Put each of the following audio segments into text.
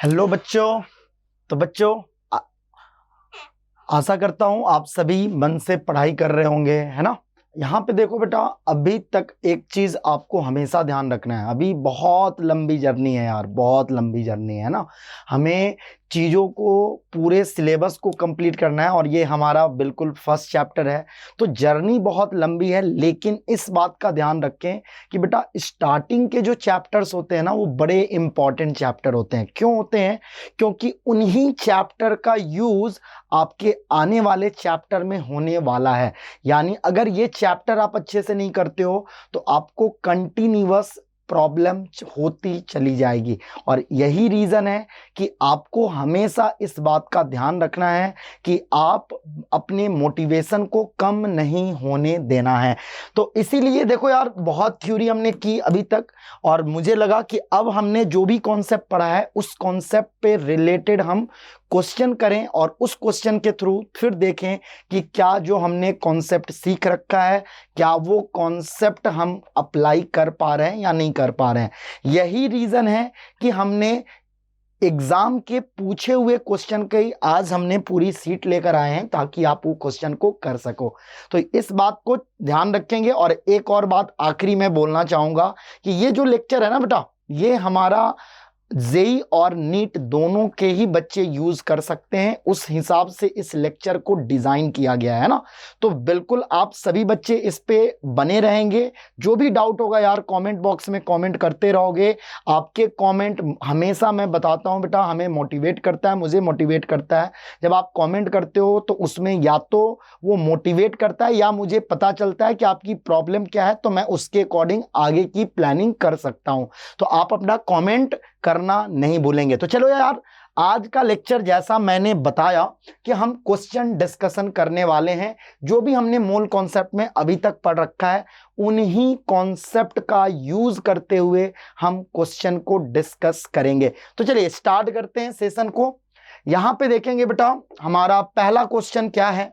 Hello बच्चों। तो बच्चों आशा करता हूं आप सभी मन से पढ़ाई कर रहे होंगे, है ना। यहाँ पे देखो बेटा, अभी तक एक चीज आपको हमेशा ध्यान रखना है। अभी बहुत लंबी जर्नी है यार, बहुत लंबी जर्नी है ना। हमें चीज़ों को, पूरे सिलेबस को कंप्लीट करना है और ये हमारा बिल्कुल फर्स्ट चैप्टर है। तो जर्नी बहुत लंबी है, लेकिन इस बात का ध्यान रखें कि बेटा स्टार्टिंग के जो चैप्टर्स होते हैं ना, वो बड़े इंपॉर्टेंट चैप्टर होते हैं। क्यों होते हैं? क्योंकि उन्हीं चैप्टर का यूज आपके आने वाले चैप्टर में होने वाला है। यानी अगर ये चैप्टर आप अच्छे से नहीं करते हो तो आपको कंटिन्यूअस प्रॉब्लम होती चली जाएगी। और यही रीजन है कि आपको हमेशा इस बात का ध्यान रखना है कि आप अपने मोटिवेशन को कम नहीं होने देना है। तो इसीलिए देखो यार, बहुत थ्योरी हमने की अभी तक और मुझे लगा कि अब हमने जो भी कॉन्सेप्ट पढ़ा है उस कॉन्सेप्ट पे रिलेटेड हम क्वेश्चन करें और उस क्वेश्चन के थ्रू फिर देखें कि क्या जो हमने कॉन्सेप्ट सीख रखा है, क्या वो कॉन्सेप्ट हम अप्लाई कर पा रहे हैं या नहीं कर पा रहे हैं। यही रीजन है कि हमने एग्जाम के पूछे हुए क्वेश्चन की आज हमने पूरी सीट लेकर आए हैं ताकि आप वो क्वेश्चन को कर सको। तो इस बात को ध्यान रखेंगे। और एक और बात आखिरी में बोलना चाहूंगा कि ये जो लेक्चर है ना बेटा, ये हमारा जेई और नीट दोनों के ही बच्चे यूज कर सकते हैं। उस हिसाब से इस लेक्चर को डिजाइन किया गया है ना। तो बिल्कुल आप सभी बच्चे इस पे बने रहेंगे। जो भी डाउट होगा यार, कमेंट बॉक्स में कमेंट करते रहोगे। आपके कमेंट हमेशा, मैं बताता हूं बेटा, हमें मोटिवेट करता है, मुझे मोटिवेट करता है। जब आप कमेंट करते हो तो उसमें या तो वो मोटिवेट करता है या मुझे पता चलता है कि आपकी प्रॉब्लम क्या है, तो मैं उसके अकॉर्डिंग आगे की प्लानिंग कर सकता हूं। तो आप अपना कमेंट करना नहीं भूलेंगे। तो चलो यार, आज का लेक्चर जैसा मैंने बताया कि हम क्वेश्चन डिस्कशन करने वाले हैं। जो भी हमने मूल कॉन्सेप्ट में अभी तक पढ़ रखा है उन्हीं कॉन्सेप्ट का यूज करते हुए हम क्वेश्चन को डिस्कस करेंगे। तो चलिए स्टार्ट करते हैं सेशन को। यहां पे देखेंगे बेटा, हमारा पहला क्वेश्चन क्या है।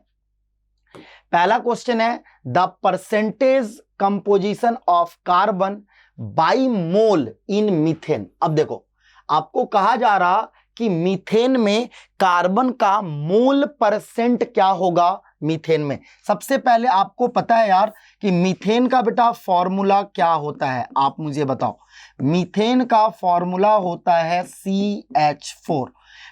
पहला क्वेश्चन है the percentage composition of carbon by mole in methane. अब देखो, आपको कहा जा रहा कि मीथेन में कार्बन का मोल परसेंट क्या होगा। मीथेन में सबसे पहले आपको पता है यार कि मीथेन का बेटा फॉर्मूला क्या होता है, आप मुझे बताओ। मीथेन का फॉर्मूला होता है CH4।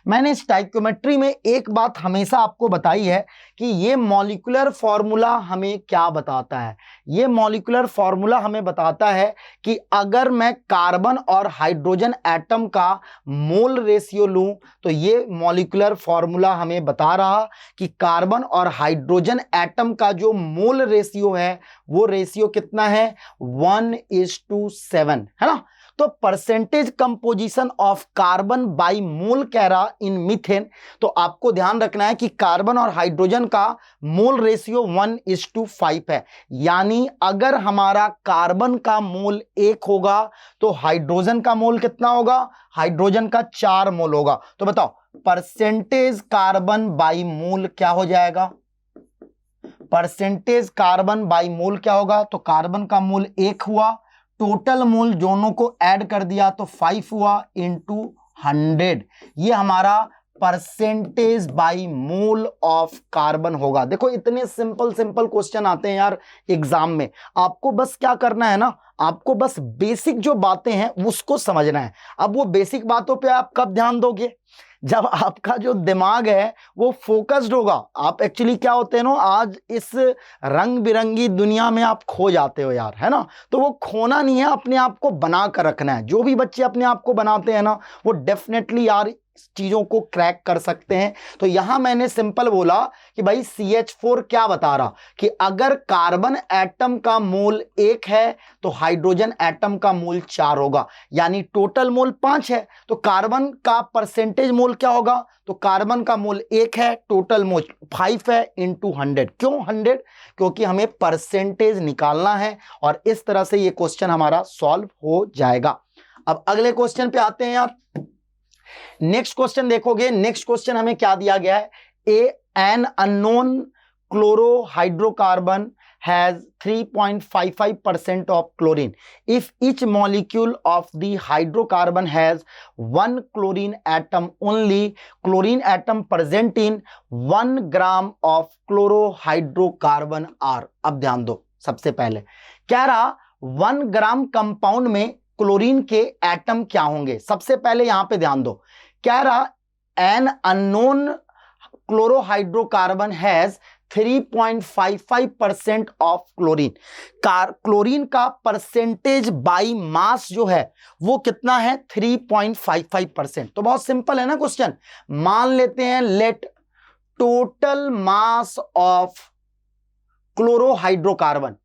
मैंने स्टाइक्योमेट्री में एक बात हमेशा आपको बताई है कि ये मॉलिक्यूलर फॉर्मूला हमें क्या बताता है। ये मॉलिक्यूलर फॉर्मूला हमें बताता है कि अगर मैं कार्बन और हाइड्रोजन एटम का मोल रेशियो लूं तो ये मॉलिक्यूलर फॉर्मूला हमें बता रहा कि कार्बन और हाइड्रोजन एटम का जो मोल रेशियो है वो रेशियो कितना है, 1:7, है ना। तो percentage composition of carbon by mole कह रहा इन मीथेन। तो आपको ध्यान रखना है कि कार्बन और हाइड्रोजन का मोल रेशियो 1:5 है। यानी अगर हमारा कार्बन का मोल 1 होगा तो हाइड्रोजन का मोल कितना होगा, हाइड्रोजन का 4 मोल होगा। तो बताओ परसेंटेज कार्बन बाई मोल क्या हो जाएगा। परसेंटेज कार्बन बाई मोल क्या होगा, तो कार्बन का मोल 1 हुआ, टोटल मोल दोनों को ऐड कर दिया तो 5 हुआ इंटू 100। ये हमारा percentage by mole of carbon होगा। देखो इतने सिंपल सिंपल क्वेश्चन आते हैं यार एग्जाम में। आपको बस क्या करना है ना, आपको बस बेसिक जो बातें हैं उसको समझना है। अब वो बेसिक बातों पे आप कब ध्यान दोगे, जब आपका जो दिमाग है वो फोकस्ड होगा। आप एक्चुअली क्या होते हैं ना, आज इस रंग बिरंगी दुनिया में आप खो जाते हो यार, है ना। तो वो खोना नहीं है, अपने आप को बना कर रखना है। जो भी बच्चे अपने आप को बनाते हैं ना, वो डेफिनेटली यार चीजों को क्रैक कर सकते हैं। तो यहां मैंने सिंपल बोला कि भाई CH4 क्या बता रहा कि अगर कार्बन एटम का मोल 1 है तो हाइड्रोजन एटम का मोल 4 होगा। यानी टोटल मोल 5 है तो कार्बन का परसेंटेज मोल क्या होगा, तो कार्बन का मोल 1 है, टोटल मोल 5 है इंटू 100। क्यों 100? क्योंकि हमें परसेंटेज निकालना है और इस तरह से ये क्वेश्चन हमारा सॉल्व हो जाएगा। अब अगले क्वेश्चन पे आते हैं यार। नेक्स्ट क्वेश्चन देखोगे, नेक्स्ट क्वेश्चन हमें क्या दिया गया है, N unknown क्लोरोहाइड्रोकार्बन has 3.55% of chlorine. If each molecule of the hydrocarbon has one chlorine atom only, chlorine atom present in 1 gram of chlorohydrocarbon are. अब ध्यान दो, सबसे पहले कह रहा 1 ग्राम कंपाउंड में क्लोरीन के एटम क्या होंगे। सबसे पहले यहां पे ध्यान दो, कह रहा an unknown chlorohydrocarbon has 3.55% of chlorine. Chlorine का परसेंटेज बाई मास जो है वो कितना है, 3.55%। तो बहुत सिंपल है ना क्वेश्चन। मान लेते हैं let total mass of chlorohydrocarbon,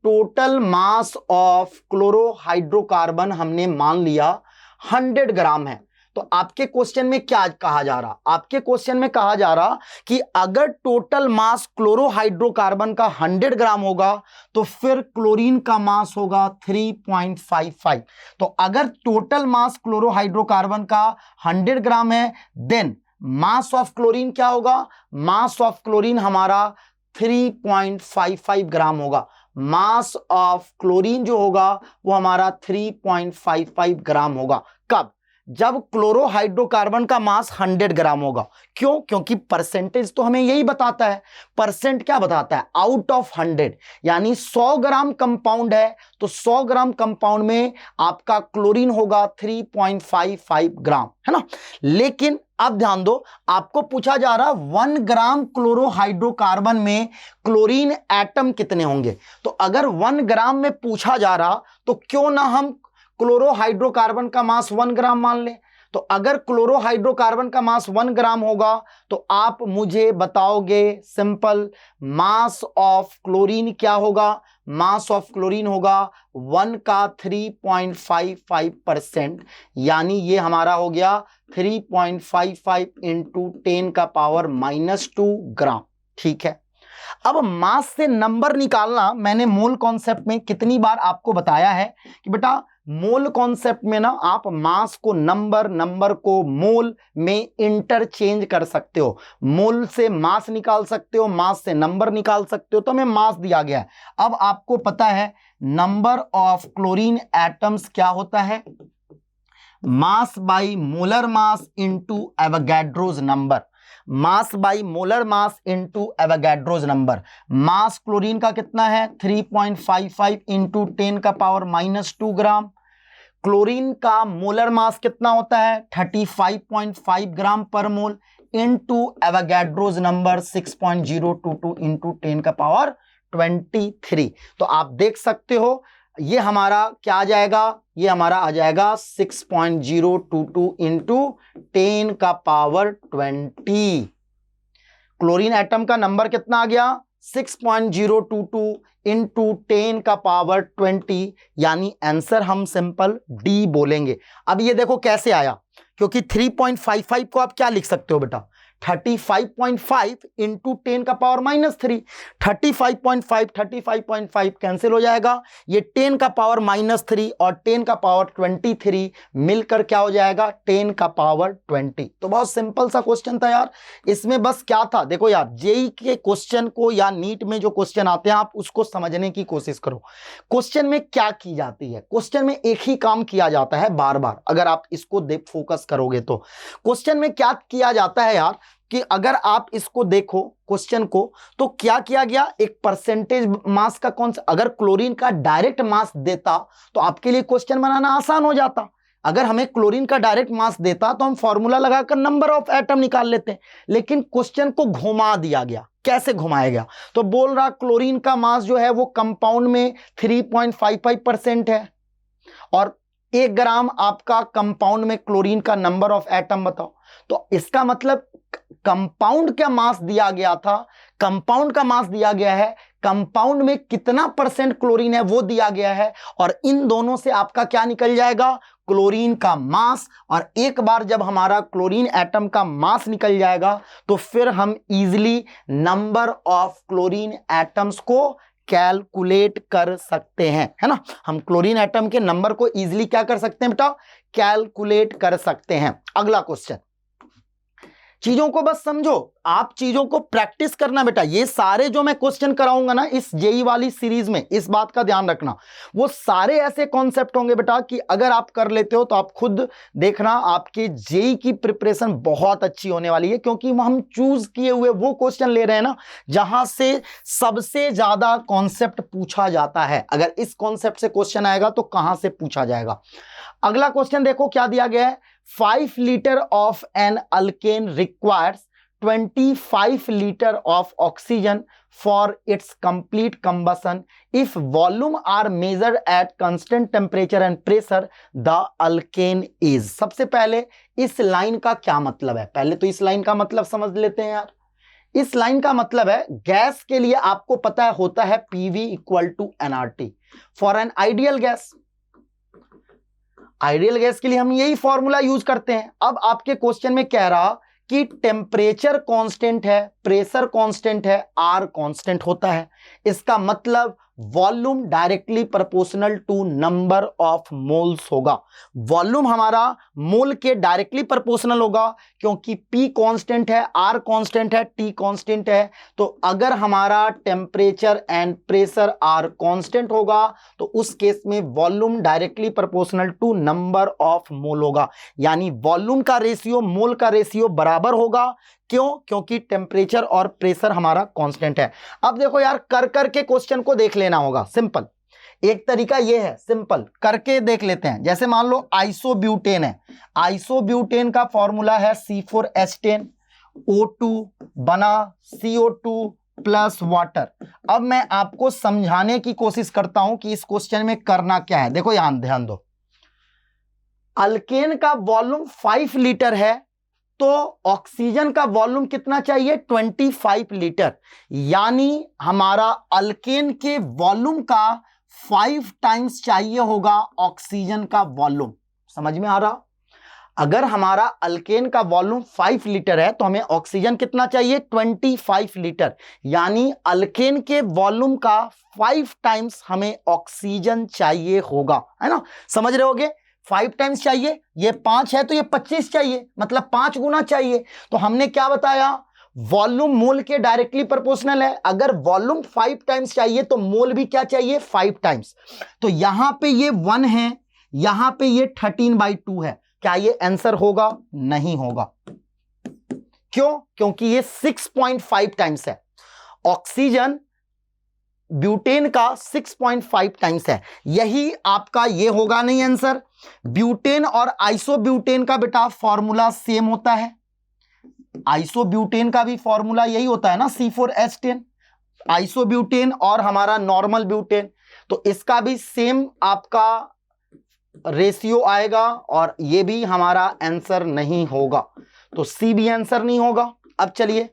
total mass of chlorohydrocarbon हमने मान लिया 100 ग्राम है। तो आपके क्वेश्चन में क्या कहा जा रहा, आपके क्वेश्चन में कहा जा रहा कि अगर टोटल मास क्लोरोहाइड्रोकार्बन का 100 ग्राम होगा तो फिर क्लोरीन का मास होगा 3.55। तो अगर टोटल मास क्लोरोहाइड्रोकार्बन का 100 ग्राम है, देन मास ऑफ क्लोरीन क्या होगा, मास ऑफ क्लोरीन हमारा 3.55 ग्राम होगा। मास ऑफ क्लोरीन जो होगा वो हमारा 3.55 ग्राम होगा। कब, जब क्लोरोहाइड्रोकार्बन का मास 100 ग्राम होगा। क्यों, क्योंकि परसेंटेज तो हमें यही बताता है। परसेंट क्या बताता है, आउट ऑफ 100, यानी 100 ग्राम कंपाउंड है तो 100 ग्राम कंपाउंड में आपका क्लोरीन होगा 3.55 ग्राम, है ना। लेकिन अब ध्यान दो, आपको पूछा जा रहा 1 ग्राम क्लोरोहाइड्रोकार्बन में क्लोरीन एटम कितने होंगे। तो अगर 1 ग्राम में पूछा जा रहा तो क्यों ना हम क्लोरोहाइड्रोकार्बन का मास 1 ग्राम मान ले। तो अगर क्लोरोहाइड्रोकार्बन का मास 1 ग्राम होगा तो आप मुझे बताओगे सिंपल, मास ऑफ क्लोरीन क्या होगा, मास ऑफ क्लोरीन होगा 1 का 3.55%, यानी ये हमारा हो गया 3.55 इंटू 10 का पावर -2 ग्राम। ठीक है, अब मास से नंबर निकालना मैंने मोल कॉन्सेप्ट में कितनी बार आपको बताया है कि बेटा मोल कॉन्सेप्ट में ना आप मास को नंबर, नंबर को मोल में इंटरचेंज कर सकते हो। मोल से मास निकाल सकते हो, मास से नंबर निकाल सकते हो। तो हमें मास दिया गया है। अब आपको पता है नंबर ऑफ क्लोरीन एटम्स क्या होता है, mass by molar mass into Avogadro's number. Mass by molar mass into Avogadro's number. Mass chlorine का कितना है 3.55 इंटू 10 का पावर -2 ग्राम। क्लोरीन का मोलर मास कितना होता है 35.5 gram per mole into Avogadro's number 6.022 into 10 का पावर 23। तो आप देख सकते हो ये हमारा क्या आ जाएगा, ये हमारा आ जाएगा 6.022 इंटू 10 का पावर 20। क्लोरीन एटम का नंबर कितना आ गया 6.022 इंटू 10 का पावर 20, यानी आंसर हम सिंपल डी बोलेंगे। अब ये देखो कैसे आया, क्योंकि 3.55 को आप क्या लिख सकते हो बेटा 35.5 इंटू 10 का पावर -3। 35.5 कैंसिल हो जाएगा, ये 10 का पावर -3 और 10 का पावर 23 मिलकर क्या हो जाएगा 10 का पावर 20। तो बहुत सिंपल सा क्वेश्चन था यार। इसमें बस क्या था, देखो यार जेई के क्वेश्चन को या नीट में जो क्वेश्चन आते हैं आप उसको समझने की कोशिश करो। क्वेश्चन में क्या की जाती है, क्वेश्चन में एक ही काम किया जाता है बार बार। अगर आप इसको फोकस करोगे तो क्वेश्चन में क्या किया जाता है यार कि अगर आप इसको देखो क्वेश्चन को तो क्या किया गया, एक परसेंटेज मास का कौन सा, अगर क्लोरीन का डायरेक्ट मास देता तो आपके लिए क्वेश्चन बनाना आसान हो जाता। अगर हमें क्लोरीन का डायरेक्ट मास देता तो हम फॉर्मूला लगाकर नंबर ऑफ एटम निकाल लेते हैं। लेकिन क्वेश्चन को घुमा दिया गया। कैसे घुमाया गया, तो बोल रहा क्लोरीन का मास जो है वो कंपाउंड में 3.55% है और 1 ग्राम आपका कंपाउंड में क्लोरीन का नंबर ऑफ एटम बताओ। तो इसका मतलब कंपाउंड का मास दिया गया था, कंपाउंड का मास दिया गया है, कंपाउंड में कितना % क्लोरीन है वो दिया गया है, और इन दोनों से आपका क्या निकल जाएगा क्लोरीन का मास। और एक बार जब हमारा क्लोरीन एटम का मास निकल जाएगा तो फिर हम easily number of chlorine atoms को कैलकुलेट कर सकते हैं, है ना। हम क्लोरीन एटम के नंबर को इजीली क्या कर सकते हैं बेटा, कैलकुलेट कर सकते हैं। अगला क्वेश्चन, चीजों को बस समझो, आप चीजों को प्रैक्टिस करना बेटा। ये सारे जो मैं क्वेश्चन कराऊंगा ना इस जेई वाली सीरीज में, इस बात का ध्यान रखना, वो सारे ऐसे कॉन्सेप्ट होंगे बेटा कि अगर आप कर लेते हो तो आप खुद देखना आपके जेई की प्रिपरेशन बहुत अच्छी होने वाली है, क्योंकि हम चूज किए हुए वो क्वेश्चन ले रहे हैं ना जहां से सबसे ज्यादा कॉन्सेप्ट पूछा जाता है। अगर इस कॉन्सेप्ट से क्वेश्चन आएगा तो कहां से पूछा जाएगा। अगला क्वेश्चन देखो क्या दिया गया है, 5 liter of an alkane requires 25 liter of oxygen for its complete combustion. If volume are measured at constant temperature and pressure, the alkane is। सबसे पहले इस लाइन का क्या मतलब है, पहले तो इस लाइन का मतलब समझ लेते हैं यार। इस लाइन का मतलब है गैस के लिए आपको पता है होता है PV equal to nRT for an ideal gas. Ideal gas के लिए हम यही फॉर्मूला यूज करते हैं। अब आपके क्वेश्चन में कह रहा कि टेम्परेचर कांस्टेंट है, प्रेशर कांस्टेंट है, आर कांस्टेंट होता है। इसका मतलब volume directly proportional to number of moles होगा। वॉल्यूम हमारा मोल के डायरेक्टली प्रोपोर्शनल होगा, क्योंकि P कांस्टेंट है, R कांस्टेंट है, T कांस्टेंट है। तो अगर हमारा temperature and pressure R constant होगा तो उस केस में volume directly proportional to number of mole होगा, यानी वॉल्यूम का रेशियो मोल का रेशियो बराबर होगा। क्यों? क्योंकि टेम्परेचर और प्रेशर हमारा कांस्टेंट है। अब देखो यार, कर करके क्वेश्चन को देख लेना होगा। सिंपल एक तरीका ये है, सिंपल करके देख लेते हैं। जैसे मान लो आइसोब्यूटेन है, आइसोब्यूटेन का फॉर्मूला है C4H10, O2 बना CO2 प्लस वाटर। अब मैं आपको समझाने की कोशिश करता हूं कि इस क्वेश्चन में करना क्या है। देखो यहां ध्यान दो, अल्केन का वॉल्यूम 5 लीटर है तो ऑक्सीजन का वॉल्यूम कितना चाहिए, 25 लीटर। यानी हमारा अल्केन के वॉल्यूम का 5 टाइम्स चाहिए होगा ऑक्सीजन का वॉल्यूम। समझ में आ रहा? अगर हमारा अल्केन का वॉल्यूम 5 लीटर है तो हमें ऑक्सीजन कितना चाहिए, 25 लीटर। यानी अल्केन के वॉल्यूम का 5 टाइम्स हमें ऑक्सीजन चाहिए होगा, है ना? समझ रहे होगे? 5 टाइम्स चाहिए, ये 5 है तो ये 25 चाहिए, मतलब 5 गुना चाहिए। तो हमने क्या बताया, वॉल्यूम मोल के डायरेक्टली प्रोपोर्शनल है। अगर वॉल्यूम 5 टाइम्स चाहिए तो मोल भी क्या चाहिए, 5 टाइम्स। तो यहां पे ये 1 है, यहां पे ये 13/2 है। क्या ये आंसर होगा? नहीं होगा। क्यों? क्योंकि ये 6.5 टाइम्स है। ऑक्सीजन ब्यूटेन का 6.5 टाइम्स है। यही आपका ये होगा नहीं आंसर। ब्यूटेन और आइसोब्यूटेन का बेटा फॉर्मूला सेम होता है। आइसोब्यूटेन का भी फॉर्मूला यही होता है ना, C4H10। आइसोब्यूटेन और हमारा नॉर्मल ब्यूटेन, तो इसका भी सेम आपका रेशियो आएगा और ये भी हमारा आंसर नहीं होगा। तो सी भी आंसर नहीं होगा। अब चलिए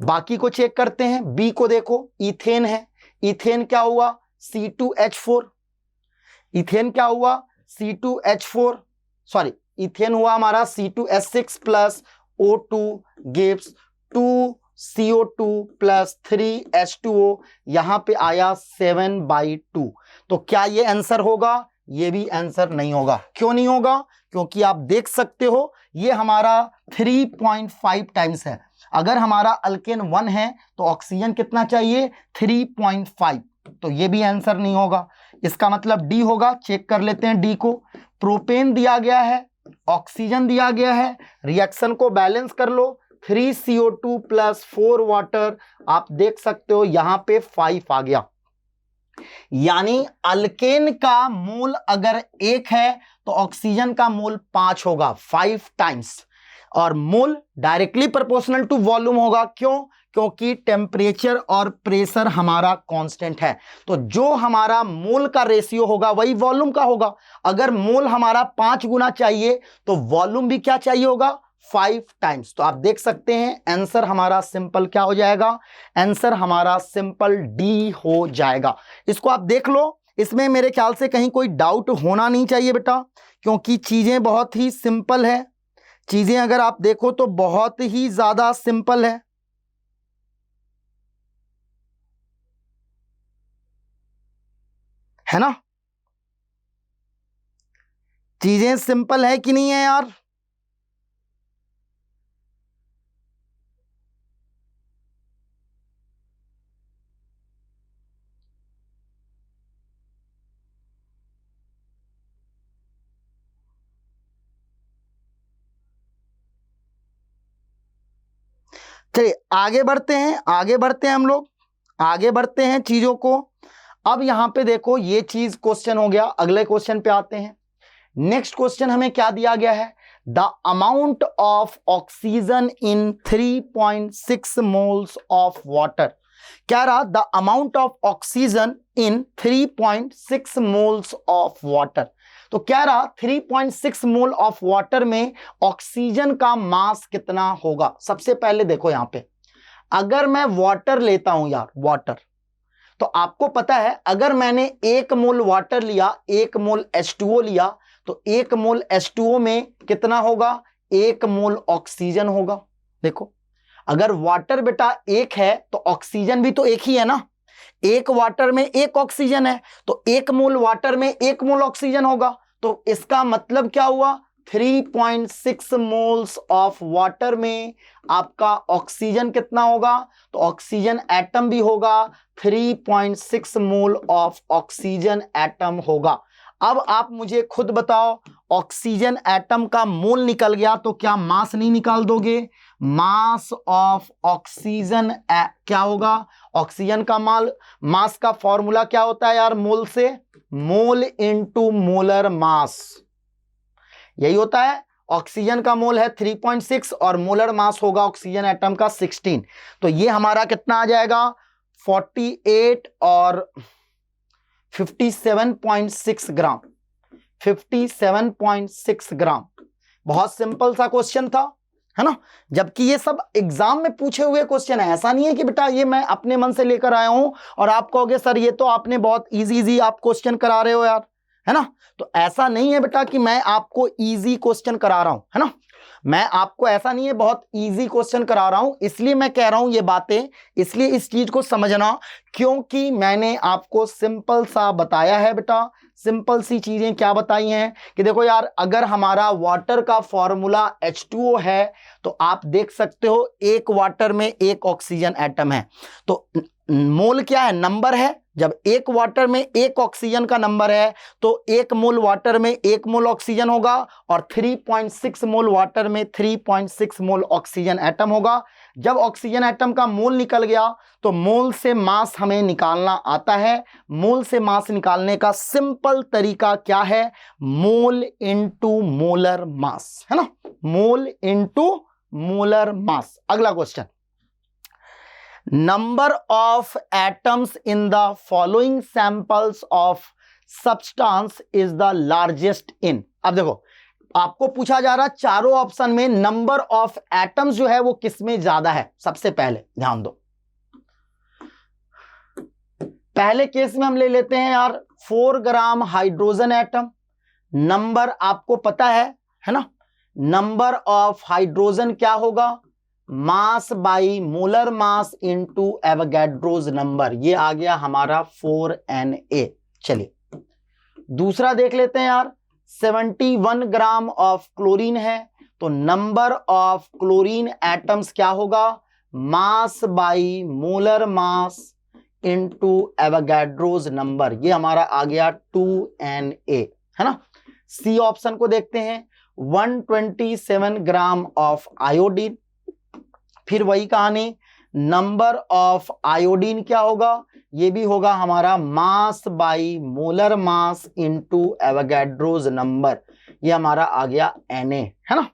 बाकी को चेक करते हैं। बी को देखो, इथेन है। इथेन क्या हुआ, C2H4। इथेन क्या हुआ, C2H4, सॉरी इथेन हुआ हमारा C2H6 plus O2 gives 2CO2 plus 3H2O। यहां पे आया 7/2। तो क्या ये आंसर होगा? ये भी आंसर नहीं होगा। क्यों नहीं होगा? क्योंकि आप देख सकते हो ये हमारा 3.5 टाइम्स है। अगर हमारा अल्केन 1 है तो ऑक्सीजन कितना चाहिए, 3.5। तो ये भी आंसर नहीं होगा। इसका मतलब डी होगा। चेक कर लेते हैं डी को। प्रोपेन दिया गया है, ऑक्सीजन दिया गया है, रिएक्शन को बैलेंस कर लो। 3CO2 प्लस 4 वाटर, आप देख सकते हो यहां पे 5 आ गया। यानी अल्केन का मोल अगर 1 है तो ऑक्सीजन का मोल 5 होगा, 5 टाइम्स। और मोल डायरेक्टली प्रोपोर्शनल टू वॉल्यूम होगा। क्यों? क्योंकि टेम्परेचर और प्रेशर हमारा कांस्टेंट है। तो जो हमारा मोल का रेशियो होगा वही वॉल्यूम का होगा। अगर मोल हमारा 5 गुना चाहिए तो वॉल्यूम भी क्या चाहिए होगा, 5 टाइम्स। तो आप देख सकते हैं आंसर हमारा सिंपल क्या हो जाएगा, आंसर हमारा सिंपल डी हो जाएगा। इसको आप देख लो, इसमें मेरे ख्याल से कहीं कोई डाउट होना नहीं चाहिए बेटा, क्योंकि चीजें बहुत ही सिंपल है। चीजें अगर आप देखो तो बहुत ही ज्यादा सिंपल है ना? चीजें सिंपल है कि नहीं है यार? चलिए आगे बढ़ते हैं हम लोग, आगे बढ़ते हैं चीजों को। अब यहां पे देखो ये चीज क्वेश्चन हो गया, अगले क्वेश्चन पे आते हैं। नेक्स्ट क्वेश्चन हमें क्या दिया गया है, the amount of oxygen in 3.6 moles of water. क्या रहा, the amount of oxygen in 3.6 moles of water. तो क्या रहा, 3.6 मोल ऑफ वाटर में ऑक्सीजन का मास कितना होगा। सबसे पहले देखो यहां पे, अगर मैं वाटर लेता हूं यार, वाटर, तो आपको पता है अगर मैंने 1 मोल वाटर लिया, 1 मोल H2O लिया, तो 1 मोल H2O में कितना होगा, 1 मोल ऑक्सीजन होगा। देखो अगर वाटर बेटा 1 है तो ऑक्सीजन भी तो 1 ही है ना, 1 वाटर में 1 ऑक्सीजन है, तो 1 मोल वाटर में 1 मोल ऑक्सीजन होगा। तो इसका मतलब क्या हुआ, 3.6 मोल्स ऑफ वाटर में आपका ऑक्सीजन कितना होगा, तो ऑक्सीजन एटम भी होगा, 3.6 मोल ऑफ ऑक्सीजन एटम होगा। अब आप मुझे खुद बताओ, ऑक्सीजन एटम का मोल निकल गया तो क्या मास नहीं निकाल दोगे, मास ऑफ ऑक्सीजन क्या होगा, ऑक्सीजन का मास का फॉर्मूला क्या होता है यार, मोल से, मोल इनटू मोलर मास, यही होता है। ऑक्सीजन का मोल है 3.6 और मोलर मास होगा ऑक्सीजन एटम का 16। तो ये हमारा कितना आ जाएगा, 48 और 57.6 ग्राम, 57.6 ग्राम। बहुत सिंपल सा क्वेश्चन था, है ना। जबकि ये सब एग्जाम में पूछे हुए क्वेश्चन है, ऐसा नहीं है कि बेटा ये मैं अपने मन से लेकर आया हूं और आप कहोगे सर ये तो आपने बहुत इजी आप क्वेश्चन करा रहे हो यार, है ना। तो ऐसा नहीं है बेटा कि मैं आपको इजी क्वेश्चन करा रहा हूं, है ना, मैं आपको ऐसा नहीं है बहुत इजी क्वेश्चन करा रहा हूं, इसलिए मैं कह रहा हूं ये बातें, इसलिए इस चीज को समझना, क्योंकि मैंने आपको सिंपल सा बताया है बेटा। सिंपल सी चीजें क्या बताई हैं कि देखो यार, अगर हमारा वाटर का फॉर्मूला H2O है तो आप देख सकते हो 1 वाटर में 1 ऑक्सीजन एटम है, तो मोल क्या है, नंबर है। जब 1 वाटर में 1 ऑक्सीजन का नंबर है तो 1 मोल वाटर में 1 मोल ऑक्सीजन होगा और 3.6 मोल वाटर में 3.6 मोल ऑक्सीजन एटम होगा। जब ऑक्सीजन एटम का मोल निकल गया तो मोल से मास हमें निकालना आता है। मोल से मास निकालने का सिंपल तरीका क्या है, मोल इनटू मोलर मास, है ना, मोल इनटू मोलर मास। अगला question, number of atoms in the following samples of substance is the largest in. अब देखो आपको पूछा जा रहा चारों ऑप्शन में नंबर ऑफ एटम्स जो है वो किसमें ज्यादा है। सबसे पहले ध्यान दो, पहले केस में हम ले लेते हैं यार 4 ग्राम हाइड्रोजन एटम। नंबर आपको पता है ना, नंबर ऑफ हाइड्रोजन क्या होगा, मास by molar mass into Avogadro's number, ये आ गया हमारा 4Na। चलिए दूसरा देख लेते हैं यार, 71 ग्राम ऑफ क्लोरीन है, तो नंबर ऑफ क्लोरीन एटम्स क्या होगा, मास by molar mass into Avogadro's number, ये हमारा आ गया 2Na, है ना। सी ऑप्शन को देखते हैं, 127 ग्राम ऑफ आयोडीन, फिर वही कहानी, नंबर ऑफ आयोडीन क्या होगा, ये भी होगा हमारा मास by molar mass into Avogadro's number, ये हमारा आ गया Na, है ना।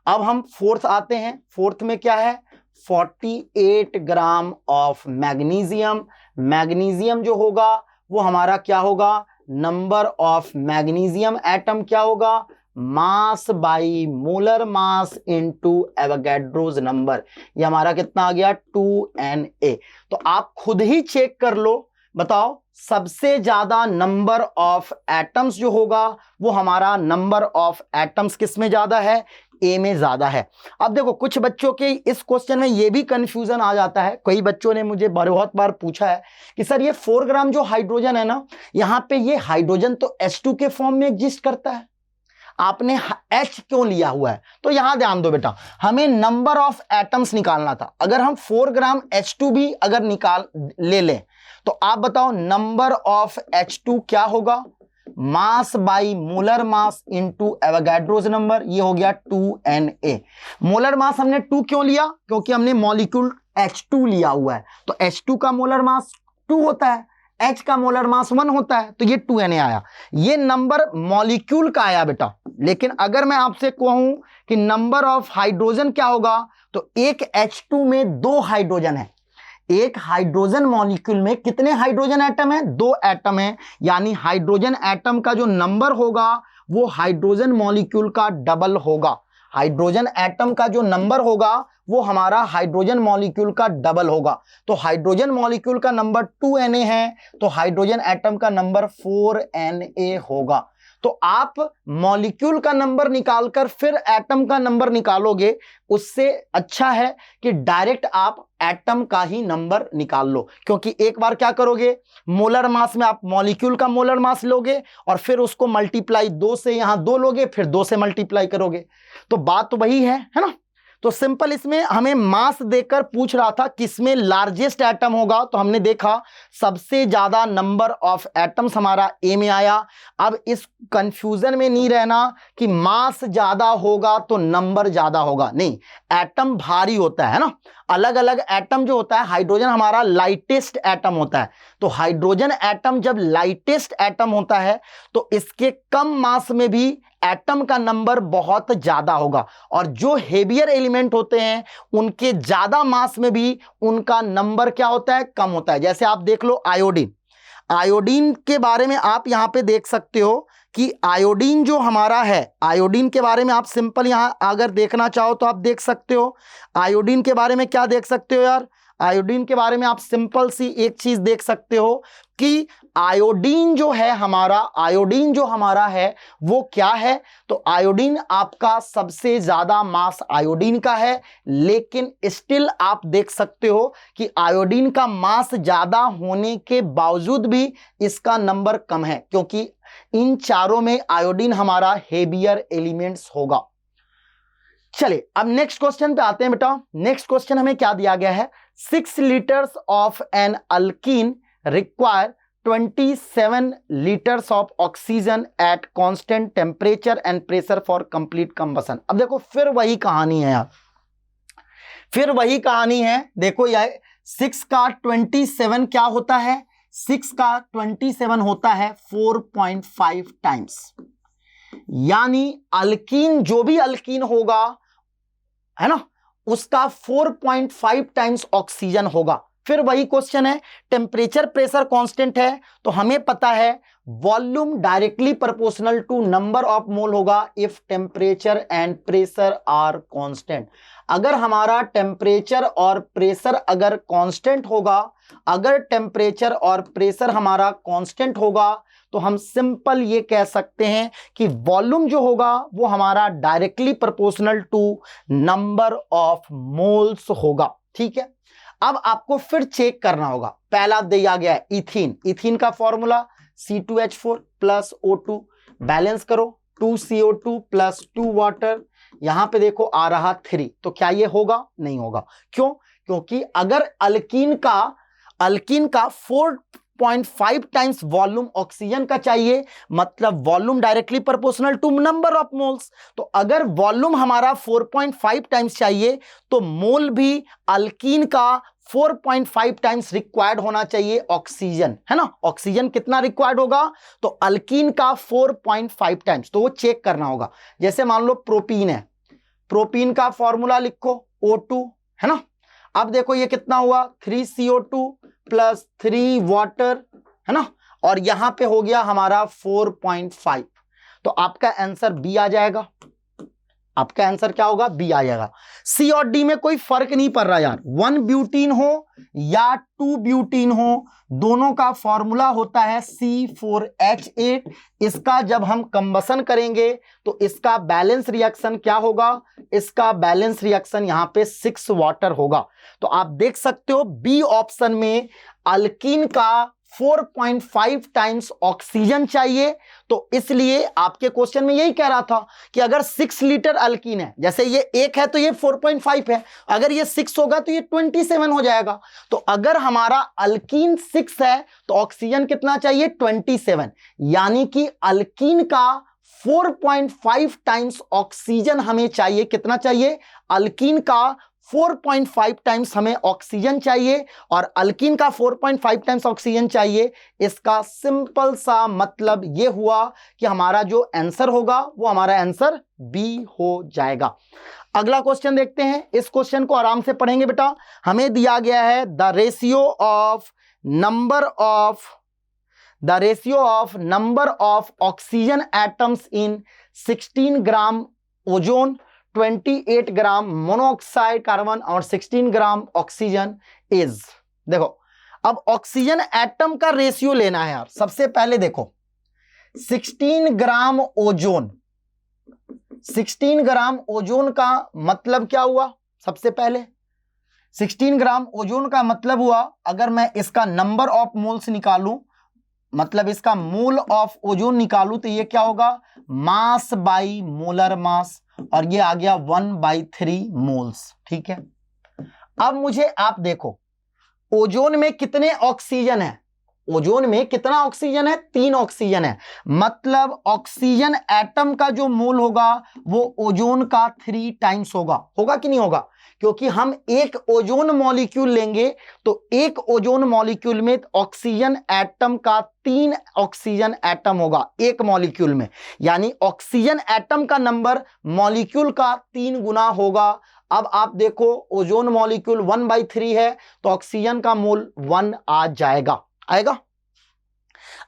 अब हम फोर्थ आते हैं, फोर्थ में क्या है, 48 ग्राम ऑफ मैग्नीशियम। मैग्नीशियम जो होगा वो हमारा क्या होगा, नंबर ऑफ मैग्नीशियम एटम क्या होगा, मास by molar mass into Avogadro's number, ये हमारा कितना आ गया 2Na। तो आप खुद ही चेक कर लो, बताओ सबसे ज्यादा नंबर ऑफ एटम्स जो होगा वो हमारा नंबर ऑफ एटम्स किस में ज्यादा है, ए में ज्यादा है। अब देखो कुछ बच्चों के इस क्वेश्चन में ये भी कंफ्यूजन आ जाता है, कई बच्चों ने मुझे बहुत बार पूछा है कि सर ये 4 ग्राम जो हाइड्रोजन है ना, यहाँ पे ये हाइड्रोजन तो H2 के फॉर्म में एग्जिस्ट करता है, आपने H क्यों लिया हुआ है। तो यहां ध्यान दो बेटा, हमें नंबर ऑफ एटम्स निकालना था। अगर हम 4 ग्राम H2 भी अगर निकाल ले लें तो आप बताओ नंबर ऑफ H2 क्या होगा, मास by molar mass into Avogadro's number, ये हो गया 2Na। मोलर मास हमने 2 क्यों लिया? क्योंकि हमने मॉलिक्यूल H2 लिया हुआ है, तो H2 का मोलर मास 2 होता है, H का मोलर मास 1 होता है, तो ये 2Na आया। ये नंबर मॉलिक्यूल का आया बेटा। लेकिन अगर मैं आपसे कहूं कि नंबर ऑफ हाइड्रोजन क्या होगा, तो एक H2 में 2 हाइड्रोजन है। एक हाइड्रोजन मॉलिक्यूल में कितने हाइड्रोजन एटम है? 2 एटम है, यानी हाइड्रोजन एटम का जो नंबर होगा वो हाइड्रोजन मॉलिक्यूल का डबल होगा। हाइड्रोजन एटम का जो नंबर होगा वो हमारा हाइड्रोजन मॉलिक्यूल का डबल होगा। तो हाइड्रोजन मॉलिक्यूल का नंबर 2Na है, तो हाइड्रोजन एटम का नंबर 4Na होगा। तो आप मॉलिक्यूल का नंबर निकालकर फिर एटम का नंबर निकालोगे, उससे अच्छा है कि डायरेक्ट आप एटम का ही नंबर निकाल लो। क्योंकि एक बार क्या करोगे, मोलर मास में आप मॉलिक्यूल का मोलर मास लोगे और फिर उसको मल्टीप्लाई 2 से, यहां 2 लोगे, फिर 2 से मल्टीप्लाई करोगे, तो बात तो वही है ना। तो सिंपल इसमें हमें मास देकर पूछ रहा था किसमें लार्जेस्ट एटम होगा, तो हमने देखा सबसे ज्यादा नंबर ऑफ एटम्स हमारा ए में आया। अब इस कंफ्यूजन में नहीं रहना कि मास ज्यादा होगा तो नंबर ज्यादा होगा, नहीं, एटम भारी होता है ना। अलग अलग एटम जो होता है, हाइड्रोजन हमारा लाइटेस्ट एटम होता है, तो हाइड्रोजन एटम जब लाइटेस्ट एटम होता है तो इसके कम मास में भी एटम का नंबर बहुत ज्यादा होगा, और जो हेवियर एलिमेंट होते हैं उनके ज्यादा मास में भी उनका नंबर क्या होता है? कम होता है। जैसे आप देख लो आयोडीन, आयोडीन के बारे में आप यहां पे देख सकते हो कि आयोडीन जो हमारा है, आयोडीन के बारे में आप सिंपल यहां अगर देखना चाहो तो आप देख सकते हो। आयोडीन के बारे में क्या देख सकते हो यार? आयोडीन के बारे में आप सिंपल सी एक चीज देख सकते हो कि आयोडीन जो है हमारा, आयोडीन जो हमारा है वो क्या है? तो आयोडीन आपका सबसे ज्यादा मास आयोडीन का है, लेकिन स्टिल आप देख सकते हो कि आयोडीन का मास ज्यादा होने के बावजूद भी इसका नंबर कम है, क्योंकि इन चारों में आयोडीन हमारा हेवियर एलिमेंट्स होगा। चलिए अब नेक्स्ट क्वेश्चन पे आते हैं बेटा। नेक्स्ट क्वेश्चन हमें क्या दिया गया है? 6 litres of an alkene require 27 litres of oxygen at constant temperature and pressure for complete combustion. अब देखो फिर वही कहानी है यार, फिर वही कहानी है। देखो यार 6 का 27 क्या होता है? 6 का 27 होता है 4.5 टाइम्स, यानी अल्कीन जो भी अल्कीन होगा है ना, उसका 4.5 टाइम्स ऑक्सीजन होगा। फिर वही क्वेश्चन है, टेम्परेचर प्रेशर कांस्टेंट है, तो हमें पता है volume directly proportional to number of mole होगा if temperature and pressure are constant. अगर हमारा टेम्परेचर और प्रेशर अगर कांस्टेंट होगा, अगर टेम्परेचर और प्रेशर हमारा कांस्टेंट होगा, तो हम सिंपल ये कह सकते हैं कि वॉल्यूम जो होगा वो हमारा directly proportional to number of moles होगा। ठीक है, अब आपको फिर चेक करना होगा। पहला दिया गया है इथीन, इथीन का formula C2H4 plus O2, balance करो 2CO2 प्लस 2 वाटर, यहां पे देखो आ रहा 3, तो क्या ये होगा? नहीं होगा। क्यों? क्योंकि अगर अल्कीन का 4.5 टाइम्स वॉल्यूम ऑक्सीजन का चाहिए, मतलब volume directly proportional to number of moles, तो अगर वॉल्यूम हमारा 4.5 टाइम्स चाहिए तो मोल भी अल्कीन का 4.5 टाइम्स रिक्वायर्ड होना चाहिए ऑक्सीजन, है ना। ऑक्सीजन कितना रिक्वायर्ड होगा? तो अल्कीन का 4.5 टाइम्स, तो वो चेक करना होगा। जैसे मान लो प्रोपीन है, प्रोपीन का फॉर्मूला लिखो O2, है ना। अब देखो ये कितना हुआ? 3CO2 प्लस 3 वाटर, है ना, और यहां पे हो गया हमारा 4.5, तो आपका आंसर बी आ जाएगा। आपका आंसर क्या होगा? बी आ जाएगा। सी और डी में कोई फर्क नहीं पड़ रहा यार, 1 ब्यूटीन हो या 2 ब्यूटीन हो, दोनों का फॉर्मूला होता है C4H8। इसका जब हम कंबसन करेंगे तो इसका बैलेंस रिएक्शन क्या होगा? इसका बैलेंस रिएक्शन यहां पे 6 वाटर होगा। तो आप देख सकते हो बी ऑप्शन में अल्कीन का 4.5 टाइम्स ऑक्सीजन चाहिए। तो इसलिए आपके क्वेश्चन में यही कह रहा था कि अगर 6 लीटर अल्कीन है, जैसे ये 1 है तो ये 4.5 है, अगर ये 6 होगा तो ये 27 हो जाएगा। तो अगर हमारा अल्कीन 6 है तो ऑक्सीजन कितना चाहिए? 27। यानी कि अल्कीन का 4.5 टाइम्स ऑक्सीजन हमें चाहिए। कितना चाहिए? अल्कीन का 4.5 टाइम्स हमें ऑक्सीजन चाहिए, और अल्कीन का 4.5 टाइम्स ऑक्सीजन चाहिए। इसका सिंपल सा मतलब यह हुआ कि हमारा जो आंसर होगा वो हमारा आंसर बी हो जाएगा। अगला क्वेश्चन देखते हैं। इस क्वेश्चन को आराम से पढ़ेंगे बेटा। हमें दिया गया है the ratio of number of oxygen atoms in 16 gram ozone, 28 gram monoxide carbon और 16 ग्राम ऑक्सीजन इज। देखो, अब ऑक्सीजन एटम का रेशियो लेना है यार। सबसे पहले देखो 16 ग्राम ओजोन, 16 ग्राम ओजोन का मतलब क्या हुआ? सबसे पहले 16 ग्राम ओजोन का मतलब हुआ, अगर मैं इसका नंबर ऑफ मोल्स निकालूं, मतलब इसका मोल ऑफ ओजोन निकालूं, तो ये क्या होगा? मास बाई मोलर मास, और ये आ गया 1/3 मोल्स। ठीक है, अब मुझे आप देखो ओजोन में कितने ऑक्सीजन है? ओजोन में कितना ऑक्सीजन है? 3 ऑक्सीजन है। मतलब ऑक्सीजन एटम का जो मोल होगा वो ओजोन का 3 टाइम्स होगा। होगा कि नहीं होगा? क्योंकि हम एक ओजोन मॉलिक्यूल लेंगे तो एक ओजोन मॉलिक्यूल में ऑक्सीजन एटम का 3 ऑक्सीजन एटम होगा एक मॉलिक्यूल में। यानी ऑक्सीजन एटम का नंबर मॉलिक्यूल का 3 गुना होगा। अब आप देखो ओजोन मॉलिक्यूल 1/3 है तो ऑक्सीजन का मोल 1 आ जाएगा, आएगा।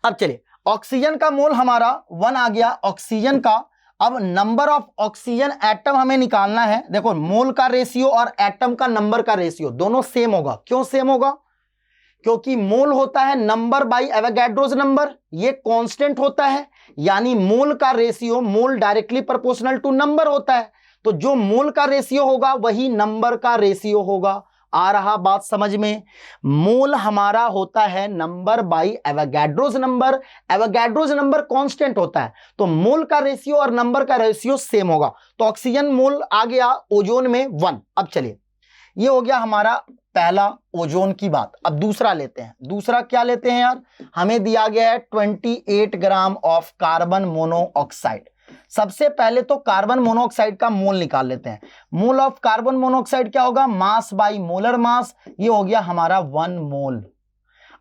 अब चलिए, ऑक्सीजन का मोल हमारा 1 आ गया ऑक्सीजन का। अब नंबर ऑफ ऑक्सीजन एटम हमें निकालना है। देखो, मोल का रेशियो और एटम का नंबर का रेशियो दोनों सेम होगा। क्यों सेम होगा? क्योंकि मोल होता है नंबर बाय एवोगैड्रोस नंबर, ये कांस्टेंट होता है। यानी मोल का ratio, mole directly proportional to number होता है, तो जो मोल का रेशियो होगा वही नंबर का रेशियो होगा। आ रहा बात समझ में? मोल हमारा होता है number by Avogadro's number, Avogadro's number constant होता है, तो मोल का रेशियो और नंबर का रेशियो सेम होगा। तो ऑक्सीजन मोल आ गया ओजोन में 1। अब चलिए, ये हो गया हमारा पहला ओजोन की बात। अब दूसरा लेते हैं। दूसरा क्या लेते हैं यार? हमें दिया गया है 28 ग्राम ऑफ कार्बन मोनोऑक्साइड। सबसे पहले तो कार्बन मोनोऑक्साइड का मोल निकाल लेते हैं। मोल ऑफ कार्बन मोनोऑक्साइड क्या होगा? मास बाई मोलर मास। ये हो गया हमारा 1 मोल।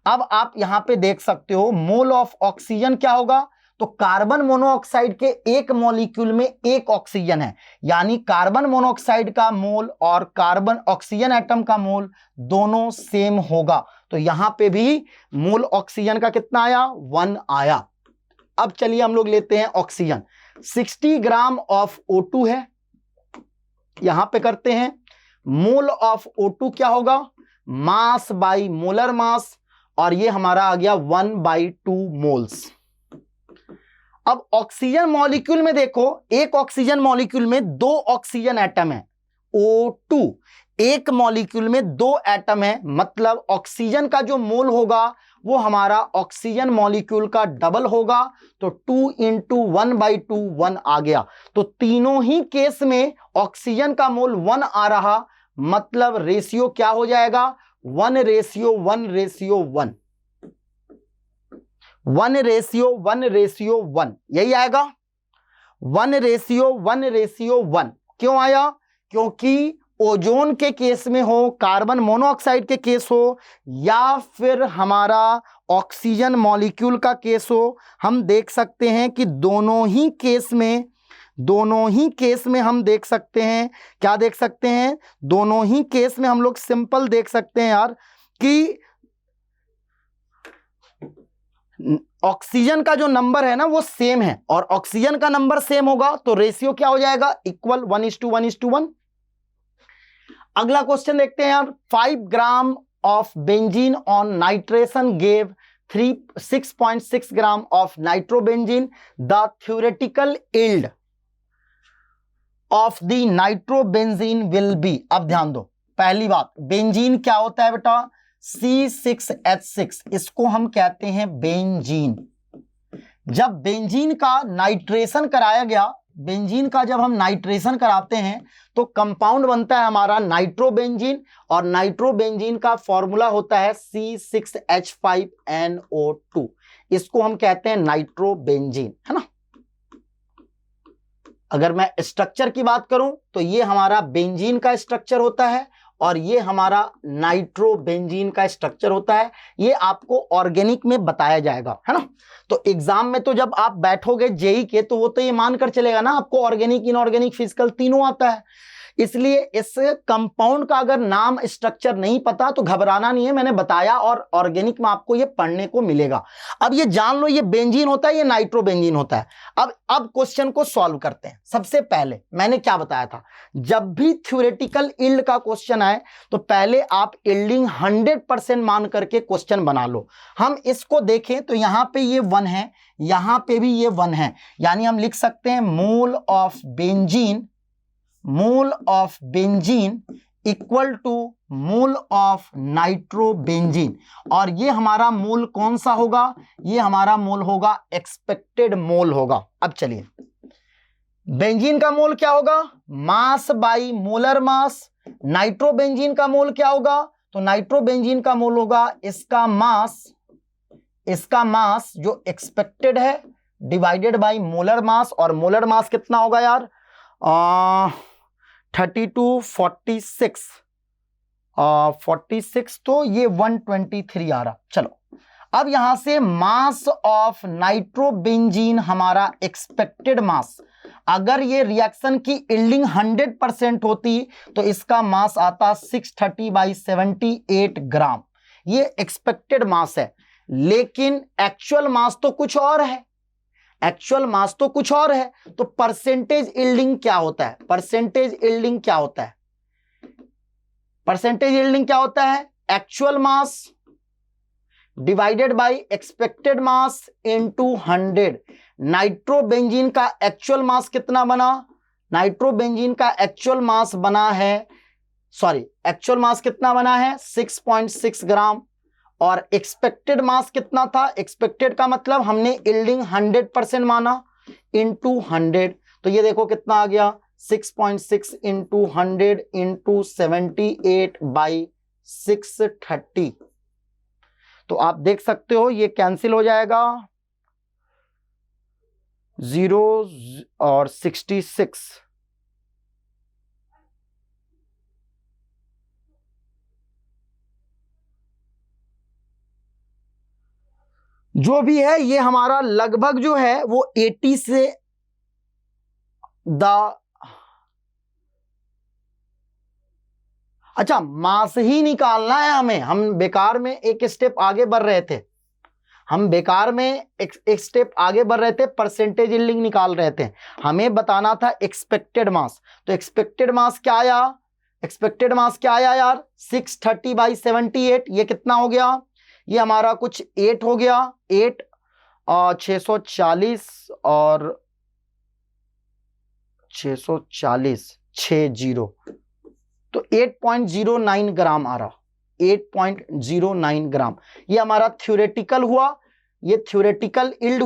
अब आप यहां पे देख सकते हो मोल ऑफ ऑक्सीजन क्या होगा? तो कार्बन मोनोऑक्साइड के एक मॉलिक्यूल में एक ऑक्सीजन है, यानी कार्बन मोनोऑक्साइड का मोल और कार्बन ऑक्सीजन एटम का मोल दोनों सेम होगा। तो यहां पे भी मोल ऑक्सीजन का कितना आया? 1 आया। अब चलिए हम लोग लेते हैं ऑक्सीजन। 60 ग्राम ऑफ O2 है, यहां पे करते हैं। मोल ऑफ O2 क्या होगा? मास बाई मोलर मास, और ये हमारा आ गया 1/2 मोल्स। अब ऑक्सीजन मॉलिक्यूल में देखो, एक ऑक्सीजन मॉलिक्यूल में 2 ऑक्सीजन एटम है, O2। एक मॉलिक्यूल में 2 एटम है, मतलब ऑक्सीजन का जो मोल होगा वो हमारा ऑक्सीजन मॉलिक्यूल का डबल होगा। तो 2 × 1/2 1 आ गया। तो तीनों ही केस में ऑक्सीजन का मोल 1 आ रहा, मतलब रेशियो क्या हो जाएगा? 1:1:1, 1:1:1, यही आएगा। 1:1:1। क्यों आया? क्योंकि ओजोन के केस में हो, कार्बन मोनोऑक्साइड के केस हो, या फिर हमारा ऑक्सीजन मॉलिक्यूल का केस हो, हम देख सकते हैं कि दोनों ही केस में हम देख सकते हैं, क्या देख सकते हैं? दोनों ही केस में हम लोग सिंपल देख सकते हैं यार कि ऑक्सीजन का जो नंबर है ना वो सेम है, और ऑक्सीजन का नंबर सेम होगा तो रेशियो क्या हो जाएगा? इक्वल 1:1:1। अगला क्वेश्चन देखते हैं यार। 5 gram of benzene on nitration gave 6.6 gram of nitrobenzene. The theoretical yield of the nitrobenzene will be. अब ध्यान दो, पहली बात, बेंजीन क्या होता है बेटा? C6H6, इसको हम कहते हैं बेंजीन। जब बेंजीन का नाइट्रेशन कराया गया, बेंजीन का जब हम नाइट्रेशन कराते हैं तो कंपाउंड बनता है हमारा नाइट्रोबेंजीन, और नाइट्रोबेंजीन का फॉर्मूला होता है C6H5NO2, इसको हम कहते हैं नाइट्रोबेंजीन, है ना। अगर मैं स्ट्रक्चर की बात करूं तो ये हमारा बेंजीन का स्ट्रक्चर होता है और ये हमारा नाइट्रोबेंजीन का स्ट्रक्चर होता है। ये आपको ऑर्गेनिक में बताया जाएगा, है ना। तो एग्जाम में तो जब आप बैठोगे जेई के, तो वो तो ये मानकर चलेगा ना आपको ऑर्गेनिक, इनऑर्गेनिक, फिजिकल तीनों आता है। इसलिए इस कंपाउंड का अगर नाम, स्ट्रक्चर नहीं पता तो घबराना नहीं है, मैंने बताया, और ऑर्गेनिक में आपको ये पढ़ने को मिलेगा। अब ये जान लो ये बेंजीन होता है, ये नाइट्रोबेंजीन होता है। अब क्वेश्चन को सॉल्व करते हैं। सबसे पहले मैंने क्या बताया था, जब भी थ्योरेटिकल इल्ड का क्वेश्चन आए तो पहले आप इल्डिंग 100% मान करके क्वेश्चन बना लो। हम इसको देखें तो यहां पे ये 1 है, यहां पे भी ये 1 है, यानी हम लिख सकते हैं mole of benzene equal to mole of nitrobenzene. और ये हमारा मोल कौन सा होगा, ये हमारा मोल होगा एक्सपेक्टेड मोल होगा। अब चलिए, बेंजीन का मोल क्या होगा, मास बाई मोलर मास। नाइट्रोबेंजीन का मोल क्या होगा, तो नाइट्रोबेंजीन का मोल होगा इसका मास जो एक्सपेक्टेड है डिवाइडेड बाई मोलर मास। और मोलर मास कितना होगा यार, 32 46 तो ये 123 आ रहा। चलो अब यहां से मास ऑफ नाइट्रोबेंजीन हमारा एक्सपेक्टेड मास, अगर ये रिएक्शन की इल्डिंग 100% होती तो इसका मास आता 630/78 ग्राम। ये एक्सपेक्टेड मास है, लेकिन एक्चुअल मास तो कुछ और है, तो परसेंटेज इल्डिंग क्या होता है, परसेंटेज इल्डिंग क्या होता है, actual mass divided by expected mass into 100। Nitrobenzene का एक्चुअल मास कितना बना, एक्चुअल मास कितना बना है 6.6 ग्राम, और एक्सपेक्टेड मास कितना था, एक्सपेक्टेड का मतलब हमने इल्डिंग 100% माना इनटू 100, तो ये देखो कितना आ गया 6.6 इंटू 100 इंटू 78/630। तो आप देख सकते हो ये कैंसिल हो जाएगा, 0 और 66। जो भी है ये हमारा लगभग जो है वो 80 से अच्छा मास ही निकालना है हमें। हम बेकार में एक स्टेप आगे बढ़ रहे थे, एक स्टेप आगे बढ़ रहे थे, परसेंटेज यील्डिंग निकाल रहे थे। हमें बताना था एक्सपेक्टेड मास। तो एक्सपेक्टेड मास क्या आया यार 630/78। ये कितना हो गया, ये हमारा कुछ 8 हो गया, 8 और 640 और 640 60, तो 8.09 ग्राम आ रहा, 8.09 ग्राम। ये हमारा थ्योरेटिकल हुआ, ये थ्योरेटिकल इल्ड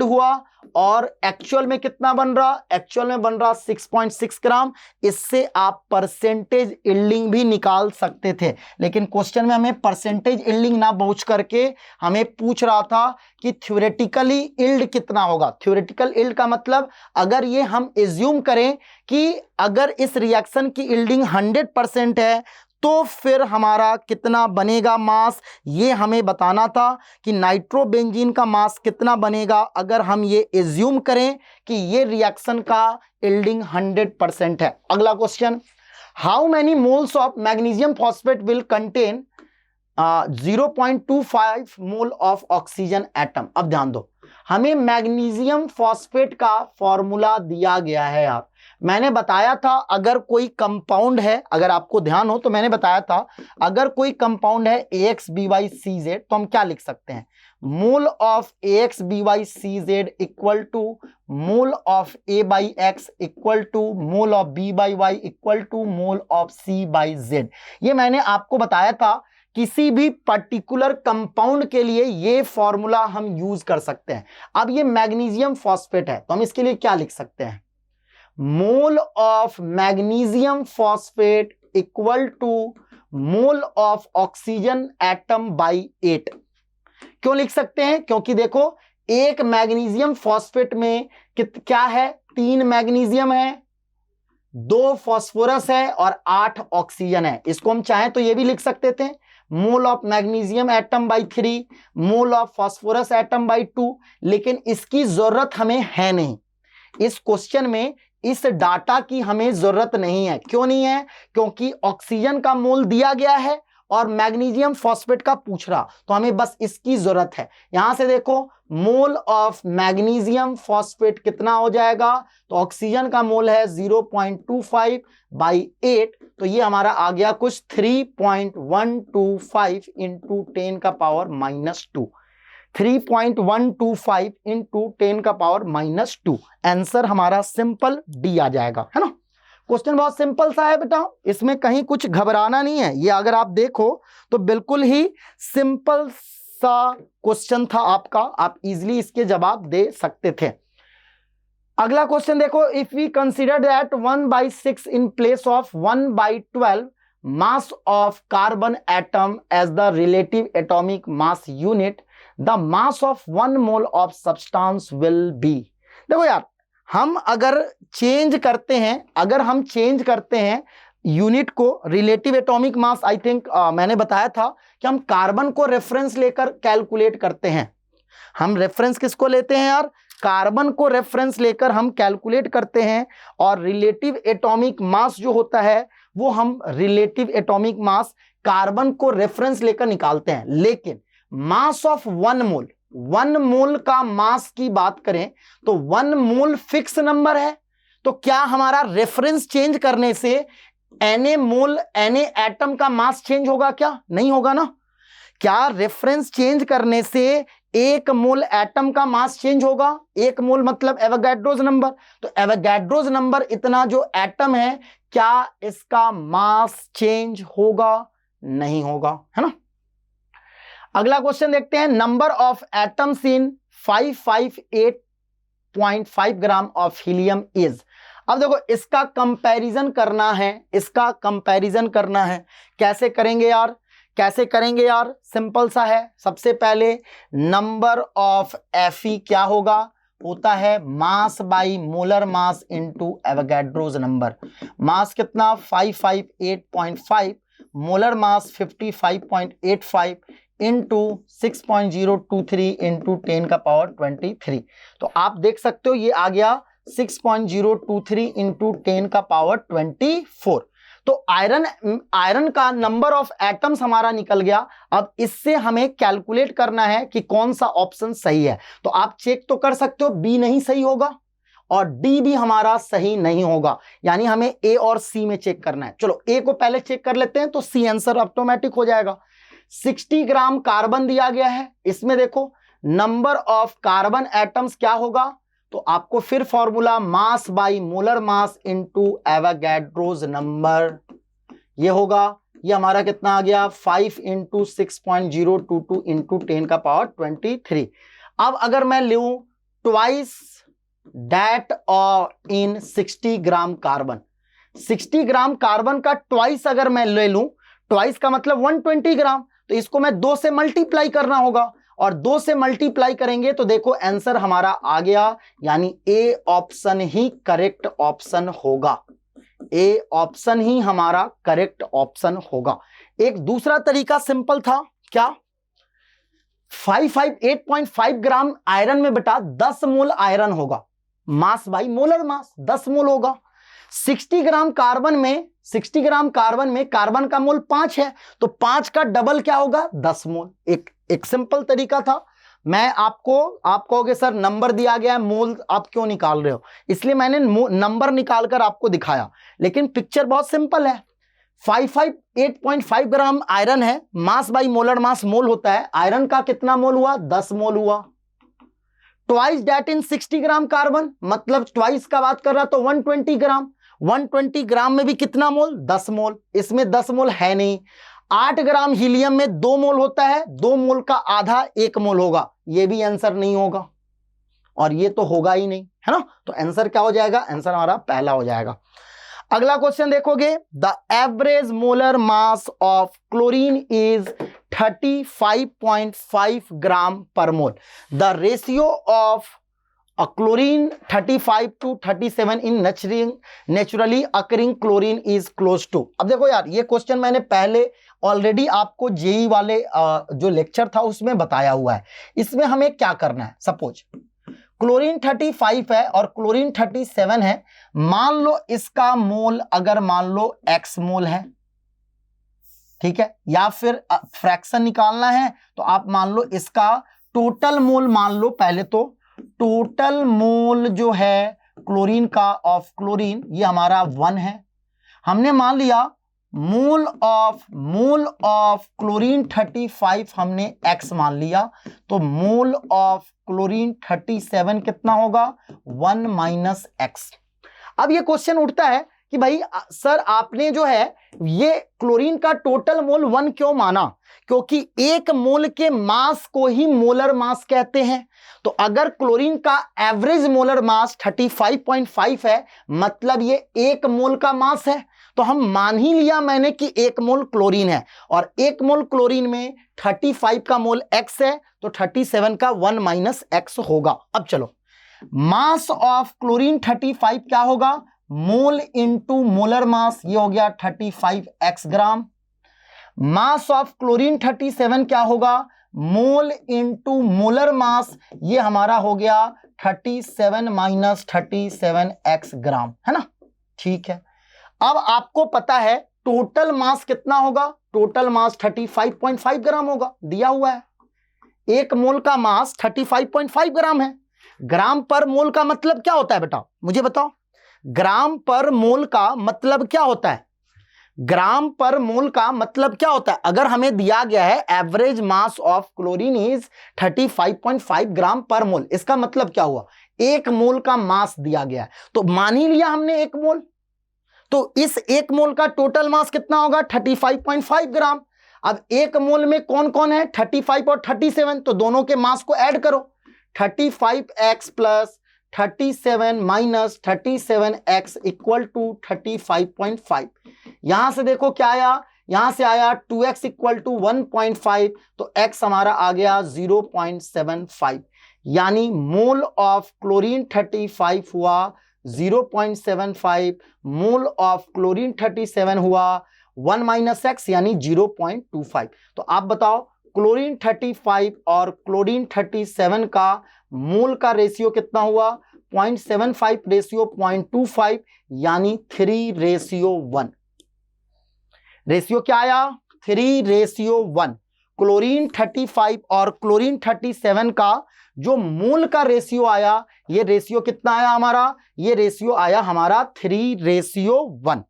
हुआ, और एक्चुअल में कितना बन रहा, एक्चुअल में बन रहा 6.6 ग्राम। इससे आप परसेंटेज इल्डिंग भी निकाल सकते थे, लेकिन क्वेश्चन में हमें परसेंटेज इल्डिंग ना पूछ करके हमें पूछ रहा था कि थ्योरेटिकली इल्ड कितना होगा। थ्योरेटिकल इल्ड का मतलब अगर ये हम एज्यूम करें कि अगर इस रिएक्शन की इल्डिंग 100% है तो फिर हमारा कितना बनेगा मास, ये हमें बताना था कि नाइट्रोबेंजीन का मास कितना बनेगा अगर हम ये एज्यूम करें कि ये रिएक्शन का इल्डिंग 100% है। अगला question, how many moles of magnesium phosphate will contain 0.25 mole of oxygen atom. अब ध्यान दो, हमें मैग्नीशियम फॉस्फेट का फॉर्मूला दिया गया है यार। मैंने बताया था अगर कोई कंपाउंड है, अगर आपको ध्यान हो तो मैंने बताया था अगर कोई कंपाउंड है AXBYCZ तो हम क्या लिख सकते हैं, mole of AX BY CZ equal to mole of A by X equal to mole of B by Y equal to mole of C by Z। ये मैंने आपको बताया था, किसी भी पर्टिकुलर कंपाउंड के लिए ये फॉर्मूला हम यूज कर सकते हैं। अब ये मैग्नीशियम फॉस्फेट है तो हम इसके लिए क्या लिख सकते हैं, mole of magnesium phosphate equal to mole of oxygen atom by 8। क्यों लिख सकते हैं, क्योंकि देखो एक मैग्नीशियम फॉस्फेट में क्या है, 3 मैग्नीशियम है, 2 फास्फोरस है और 8 ऑक्सीजन है। इसको हम चाहें तो ये भी लिख सकते थे, मोल of magnesium atom by 3, mole of phosphorus atom by 2, लेकिन इसकी जरूरत हमें है नहीं। इस क्वेश्चन में इस डाटा की हमें जरूरत नहीं है। क्यों नहीं है, क्योंकि ऑक्सीजन का मोल दिया गया है और मैग्नीशियम फॉस्फेट का पूछ रहा, तो हमें बस इसकी जरूरत है। यहां से देखो मोल ऑफ मैग्नीशियम फॉस्फेट कितना हो जाएगा, तो ऑक्सीजन का मोल है 0.25 बाई 8, तो ये हमारा आ गया कुछ 3.125 इंटू 10 का पावर -2, 3.125 इंटू 10 का पावर -2। आंसर हमारा सिंपल डी आ जाएगा, है ना। क्वेश्चन बहुत सिंपल सा है बेटा, इसमें कहीं कुछ घबराना नहीं है। ये अगर आप देखो तो बिल्कुल ही सिंपल सा क्वेश्चन था आपका, आप इजीली इसके जवाब दे सकते थे। अगला क्वेश्चन देखो, if we consider that 1/6 in place of 1/12 mass of carbon atom as the relative atomic mass unit, the mass of 1 mole of substance will be. देखो यार, हम अगर चेंज करते हैं यूनिट को, relative atomic mass, I think मैंने बताया था कि हम कार्बन को रेफरेंस लेकर कैलकुलेट करते हैं। हम रेफरेंस किसको लेते हैं यार, कार्बन को रेफरेंस लेकर हम कैलकुलेट करते हैं, और रिलेटिव एटॉमिक मास जो होता है वो हम रिलेटिव एटॉमिक मास कार्बन को रेफरेंस लेकर निकालते हैं। लेकिन मास ऑफ 1 मोल का मास की बात करें तो 1 मोल फिक्स नंबर है, तो क्या हमारा रेफरेंस चेंज करने से एने एटम का मास चेंज होगा क्या, नहीं होगा ना। क्या रेफरेंस चेंज करने से 1 मोल एटम का मास चेंज होगा, 1 मोल मतलब एवोगाड्रोस नंबर, तो एवोगाड्रोस नंबर इतना जो एटम है, क्या इसका मास चेंज होगा, नहीं होगा, है ना। अगला क्वेश्चन देखते हैं, number of atoms in 558.5 gram of helium is. अब देखो इसका कंपैरिजन करना है, कैसे करेंगे यार, सिंपल सा है। सबसे पहले नंबर ऑफ Fe क्या होता है mass by molar mass into Avogadro's number. Mass कितना 558.5, मोलर मास 55.85 इंटू 6.023 इंटू 10 का पावर 23। तो आप देख सकते हो ये आ गया 6.023 इंटू 10 का पावर 24। तो आयरन का नंबर ऑफ एटम्स हमारा निकल गया। अब इससे हमें कैलकुलेट करना है कि कौन सा ऑप्शन सही है। तो आप चेक तो कर सकते हो, बी नहीं सही होगा और डी भी हमारा सही नहीं होगा, यानी हमें ए और सी में चेक करना है। चलो ए को पहले चेक कर लेते हैं, तो सी आंसर ऑटोमेटिक हो जाएगा। 60 ग्राम कार्बन दिया गया है, इसमें देखो नंबर ऑफ कार्बन एटम्स क्या होगा, तो आपको फिर formula mass by molar mass into Avogadro's number ये होगा। ये हमारा कितना आ गया 5 इंटू 6.022 इंटू 10 का पावर 23। अब अगर मैं लूं ट्वाइस दैट और इन 60 ग्राम कार्बन, 60 ग्राम कार्बन का ट्वाइस अगर मैं ले लूं, ट्वाइस का मतलब 120 ग्राम, तो इसको मैं 2 से मल्टीप्लाई करना होगा, और 2 से मल्टीप्लाई करेंगे तो देखो आंसर हमारा आ गया, यानी ए ऑप्शन ही करेक्ट ऑप्शन होगा। ए ऑप्शन ही हमारा करेक्ट ऑप्शन होगा। एक दूसरा तरीका सिंपल था, क्या 558.5 ग्राम आयरन में बेटा 10 मोल आयरन होगा, मास बाई मोलर मास 10 मोल होगा। 60 ग्राम कार्बन में कार्बन का मोल 5 है, तो 5 का डबल क्या होगा 10 मोल। एक सिंपल तरीका था। मैं आप कहोगे सर नंबर दिया गया है, मोल आप क्यों निकाल रहे हो, इसलिए मैंने नंबर निकालकर आपको दिखाया, लेकिन पिक्चर बहुत सिंपल है। 8.5 ग्राम आयरन है, मास बाई मोलर मास मोल होता है, आयरन का कितना मोल हुआ? 10 मोल हुआ। Twice that in 60 gram carbon, मतलब ट्वाइस का बात कर रहा तो 120 ग्राम, 120 ग्राम में भी कितना मोल? 10 मोल। इसमें 10 मोल है नहीं। 8 ग्राम हीलियम में 2 मोल होता है, 2 मोल का आधा 1 मोल होगा, ये भी आंसर नहीं होगा और ये तो होगा ही नहीं, है ना। तो आंसर क्या हो जाएगा? आंसर हमारा पहला हो जाएगा। अगला क्वेश्चन देखोगे, the average molar mass of chlorine is 35.5 gram per mole. The ratio of a chlorine 35 to 37 in naturally occurring chlorine is close to। अब देखो यार, ये क्वेश्चन मैंने पहले ऑलरेडी आपको जेई वाले जो लेक्चर था उसमें बताया हुआ है। इसमें हमें क्या करना है, सपोज क्लोरीन 35 है और क्लोरीन 37 है, मान लो इसका मोल अगर मान लो x मोल है, ठीक है, या फिर फ्रैक्शन निकालना है तो आप मान लो इसका टोटल मोल मान लो। पहले तो टोटल मोल जो है क्लोरीन का ऑफ क्लोरीन ये हमारा 1 है। हमने मान लिया मोल ऑफ क्लोरीन 35 हमने x मान लिया, तो मोल ऑफ क्लोरीन 37 कितना होगा? 1 माइनस x। अब ये क्वेश्चन उठता है कि भाई सर आपने जो है ये क्लोरीन का टोटल मोल 1 क्यों माना? क्योंकि एक मोल के मास को ही मोलर मास कहते हैं। तो अगर क्लोरीन का एवरेज मोलर मास 35.5 है, मतलब ये 1 मोल का मास है, तो हम मान ही लिया मैंने कि 1 मोल क्लोरीन है और 1 मोल क्लोरीन में 35 का मोल x है, तो 37 का 1 माइनस x होगा। अब चलो, मास ऑफ क्लोरीन 35 क्या होगा? मोल इंटू मोलर मास, ये हो गया 35x gram. Mass of chlorine 37 क्या होगा? मोल इंटू मोलर मास, ये हमारा हो गया 37 माइनस 37x ग्राम, है ना। ठीक है, अब आपको पता है टोटल मास कितना होगा? टोटल मास 35.5 ग्राम होगा, दिया हुआ है। 1 मोल का मास 35.5 ग्राम है। ग्राम पर मोल का मतलब क्या होता है बेटा, मुझे बताओ। ग्राम पर मोल का मतलब क्या होता है? ग्राम पर मोल का मतलब क्या होता है? अगर हमें दिया गया है average mass of chlorine is 35.5 gram per मोल, इसका मतलब क्या हुआ? 1 मोल का मास दिया गया है, तो मान ही लिया हमने 1 मोल। तो इस 1 मोल का टोटल मास कितना होगा? 35.5 ग्राम। अब 1 मोल में कौन कौन है? 35 और 37, तो दोनों के मास को ऐड करो। 35x plus 37 minus 37x equal to 35.5। यहां से देखो क्या आया, यहां से आया 2x इक्वल टू 1.5, तो x हमारा आ गया 0.75, यानी मोल ऑफ क्लोरीन 35 हुआ 0.75, मोल ऑफ क्लोरीन 37 हुआ 1 माइनस x यानी 0.25। तो आप बताओ क्लोरीन 35 और क्लोरीन 37 का मोल का रेशियो कितना हुआ? 0.75 रेशियो 0.25, यानी 3:1। रेशियो क्या आया? 3:1। क्लोरीन 35 और क्लोरीन 37 का जो मोल का रेशियो आया, ये रेशियो कितना आया हमारा? ये रेशियो आया हमारा 3:1।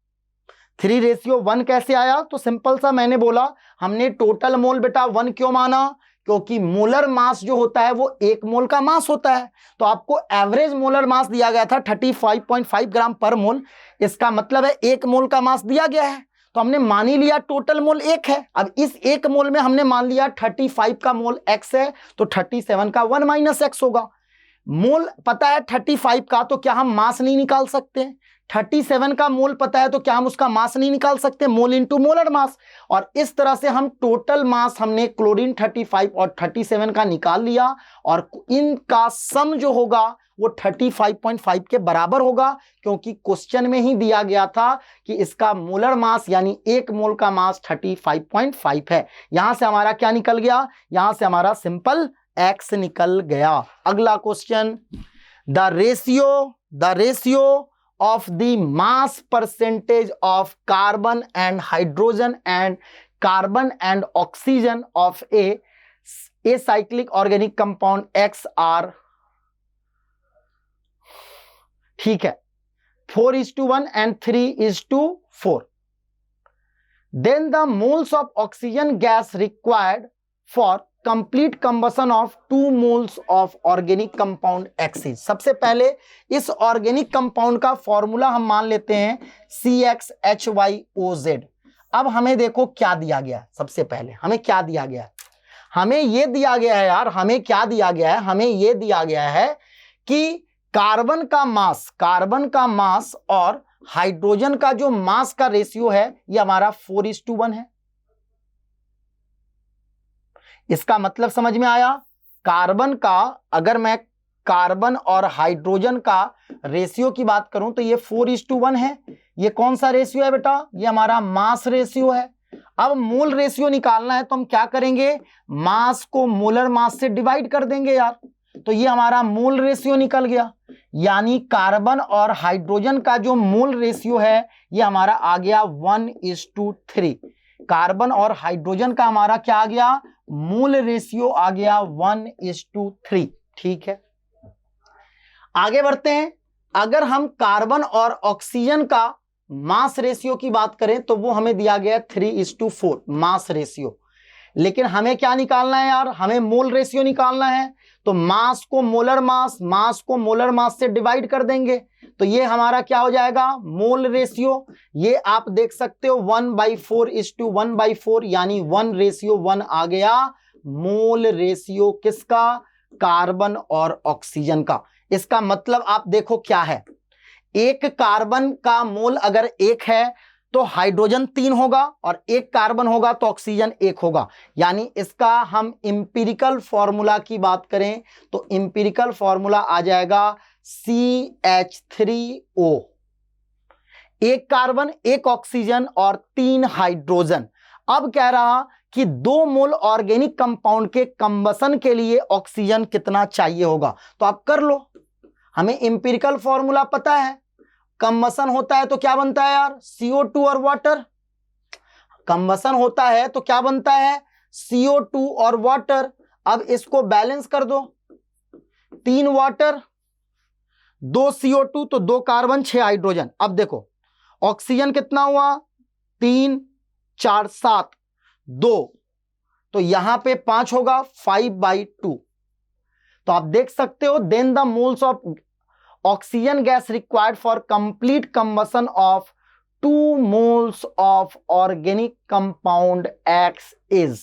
3:1 कैसे आया? तो सिंपल सा मैंने बोला, हमने टोटल मोल बेटा 1 क्यों माना? क्योंकि मोलर मास जो होता है वो 1 मोल का मास होता है। तो आपको एवरेज मोलर मास दिया गया था 35.5 ग्राम पर मोल, इसका मतलब है 1 मोल का मास दिया गया है, तो हमने मान ही लिया टोटल मोल 1 है। अब इस 1 मोल में हमने मान लिया 35 का मोल x है, तो 37 का 1 माइनस x होगा। मोल पता है 35 का, तो क्या हम मास नहीं निकाल सकते? 37 का मोल पता है, तो क्या हम उसका मास नहीं निकाल सकते? Mole into molar mass. और इस तरह से हम टोटल मास हमने क्लोरीन 35 और 37 का निकाल लिया, और इनका सम जो होगा वो 35.5 के बराबर होगा, क्योंकि क्वेश्चन में ही दिया गया था कि इसका मोलर मास यानी 1 मोल का मास 35.5 है। यहां से हमारा क्या निकल गया? यहां से हमारा सिंपल x निकल गया। अगला question, the ratio of the mass percentage of carbon and hydrogen and carbon and oxygen of a acyclic organic compound X are, ठीक है, 4:1 and 3:4। then the moles of oxygen gas required for complete combustion of 2 moles of organic compound X is। सबसे पहले इस organic compound का formula हम मान लेते हैं CXHYOZ। अब हमें देखो क्या दिया गया है। सबसे पहले हमें क्या दिया गया है, हमें यह दिया गया है यार, हमें क्या दिया गया है, हमें यह दिया गया है कि कार्बन का मास और हाइड्रोजन का जो मास का रेशियो है ये हमारा 4:1 है। इसका मतलब समझ में आया? कार्बन का, अगर मैं कार्बन और हाइड्रोजन का रेशियो की बात करूं तो ये 4:1 है। ये कौन सा रेशियो है बेटा? ये हमारा मास रेशियो है। अब मोल रेशियो निकालना है तो हम क्या करेंगे, मास को मोलर मास से डिवाइड कर देंगे यार, तो ये हमारा मोल रेशियो निकल गया। यानी कार्बन और हाइड्रोजन का जो मोल रेशियो है ये हमारा आ गया 1:3। कार्बन और हाइड्रोजन का हमारा क्या आ गया, मोल रेशियो आ गया 1:3। ठीक है, आगे बढ़ते हैं। अगर हम कार्बन और ऑक्सीजन का मास रेशियो की बात करें तो वो हमें दिया गया 3:4 मास रेशियो। लेकिन हमें क्या निकालना है यार, हमें मोल रेशियो निकालना है। तो मास को मोलर मास से डिवाइड कर देंगे तो ये हमारा क्या हो जाएगा, मोल रेशियो। ये आप देख सकते हो 1/4:1/4, यानी 1:1 आ गया मोल रेशियो किसका, कार्बन और ऑक्सीजन का। इसका मतलब आप देखो क्या है, एक कार्बन का मोल अगर 1 है तो हाइड्रोजन 3 होगा, और 1 कार्बन होगा तो ऑक्सीजन 1 होगा। यानी इसका हम इंपिरिकल फॉर्मूला की बात करें तो इंपिरिकल फॉर्मूला आ जाएगा CH3O। 1 कार्बन, 1 ऑक्सीजन और 3 हाइड्रोजन। अब कह रहा कि 2 मोल ऑर्गेनिक कंपाउंड के कंबसन के लिए ऑक्सीजन कितना चाहिए होगा। तो आप कर लो, हमें इंपिरिकल फॉर्मूला पता है। कंबसन होता है तो क्या बनता है यार, CO2 और वाटर। कंबसन होता है तो क्या बनता है, CO2 और वाटर। अब इसको बैलेंस कर दो, 3 वाटर 2 CO2 तो 2 कार्बन 6 हाइड्रोजन। अब देखो ऑक्सीजन कितना हुआ, 3 4 7 2, तो यहां पे 5 होगा, 5/2। तो आप देख सकते हो then the moles of oxygen gas required for complete combustion of 2 moles of organic compound X is।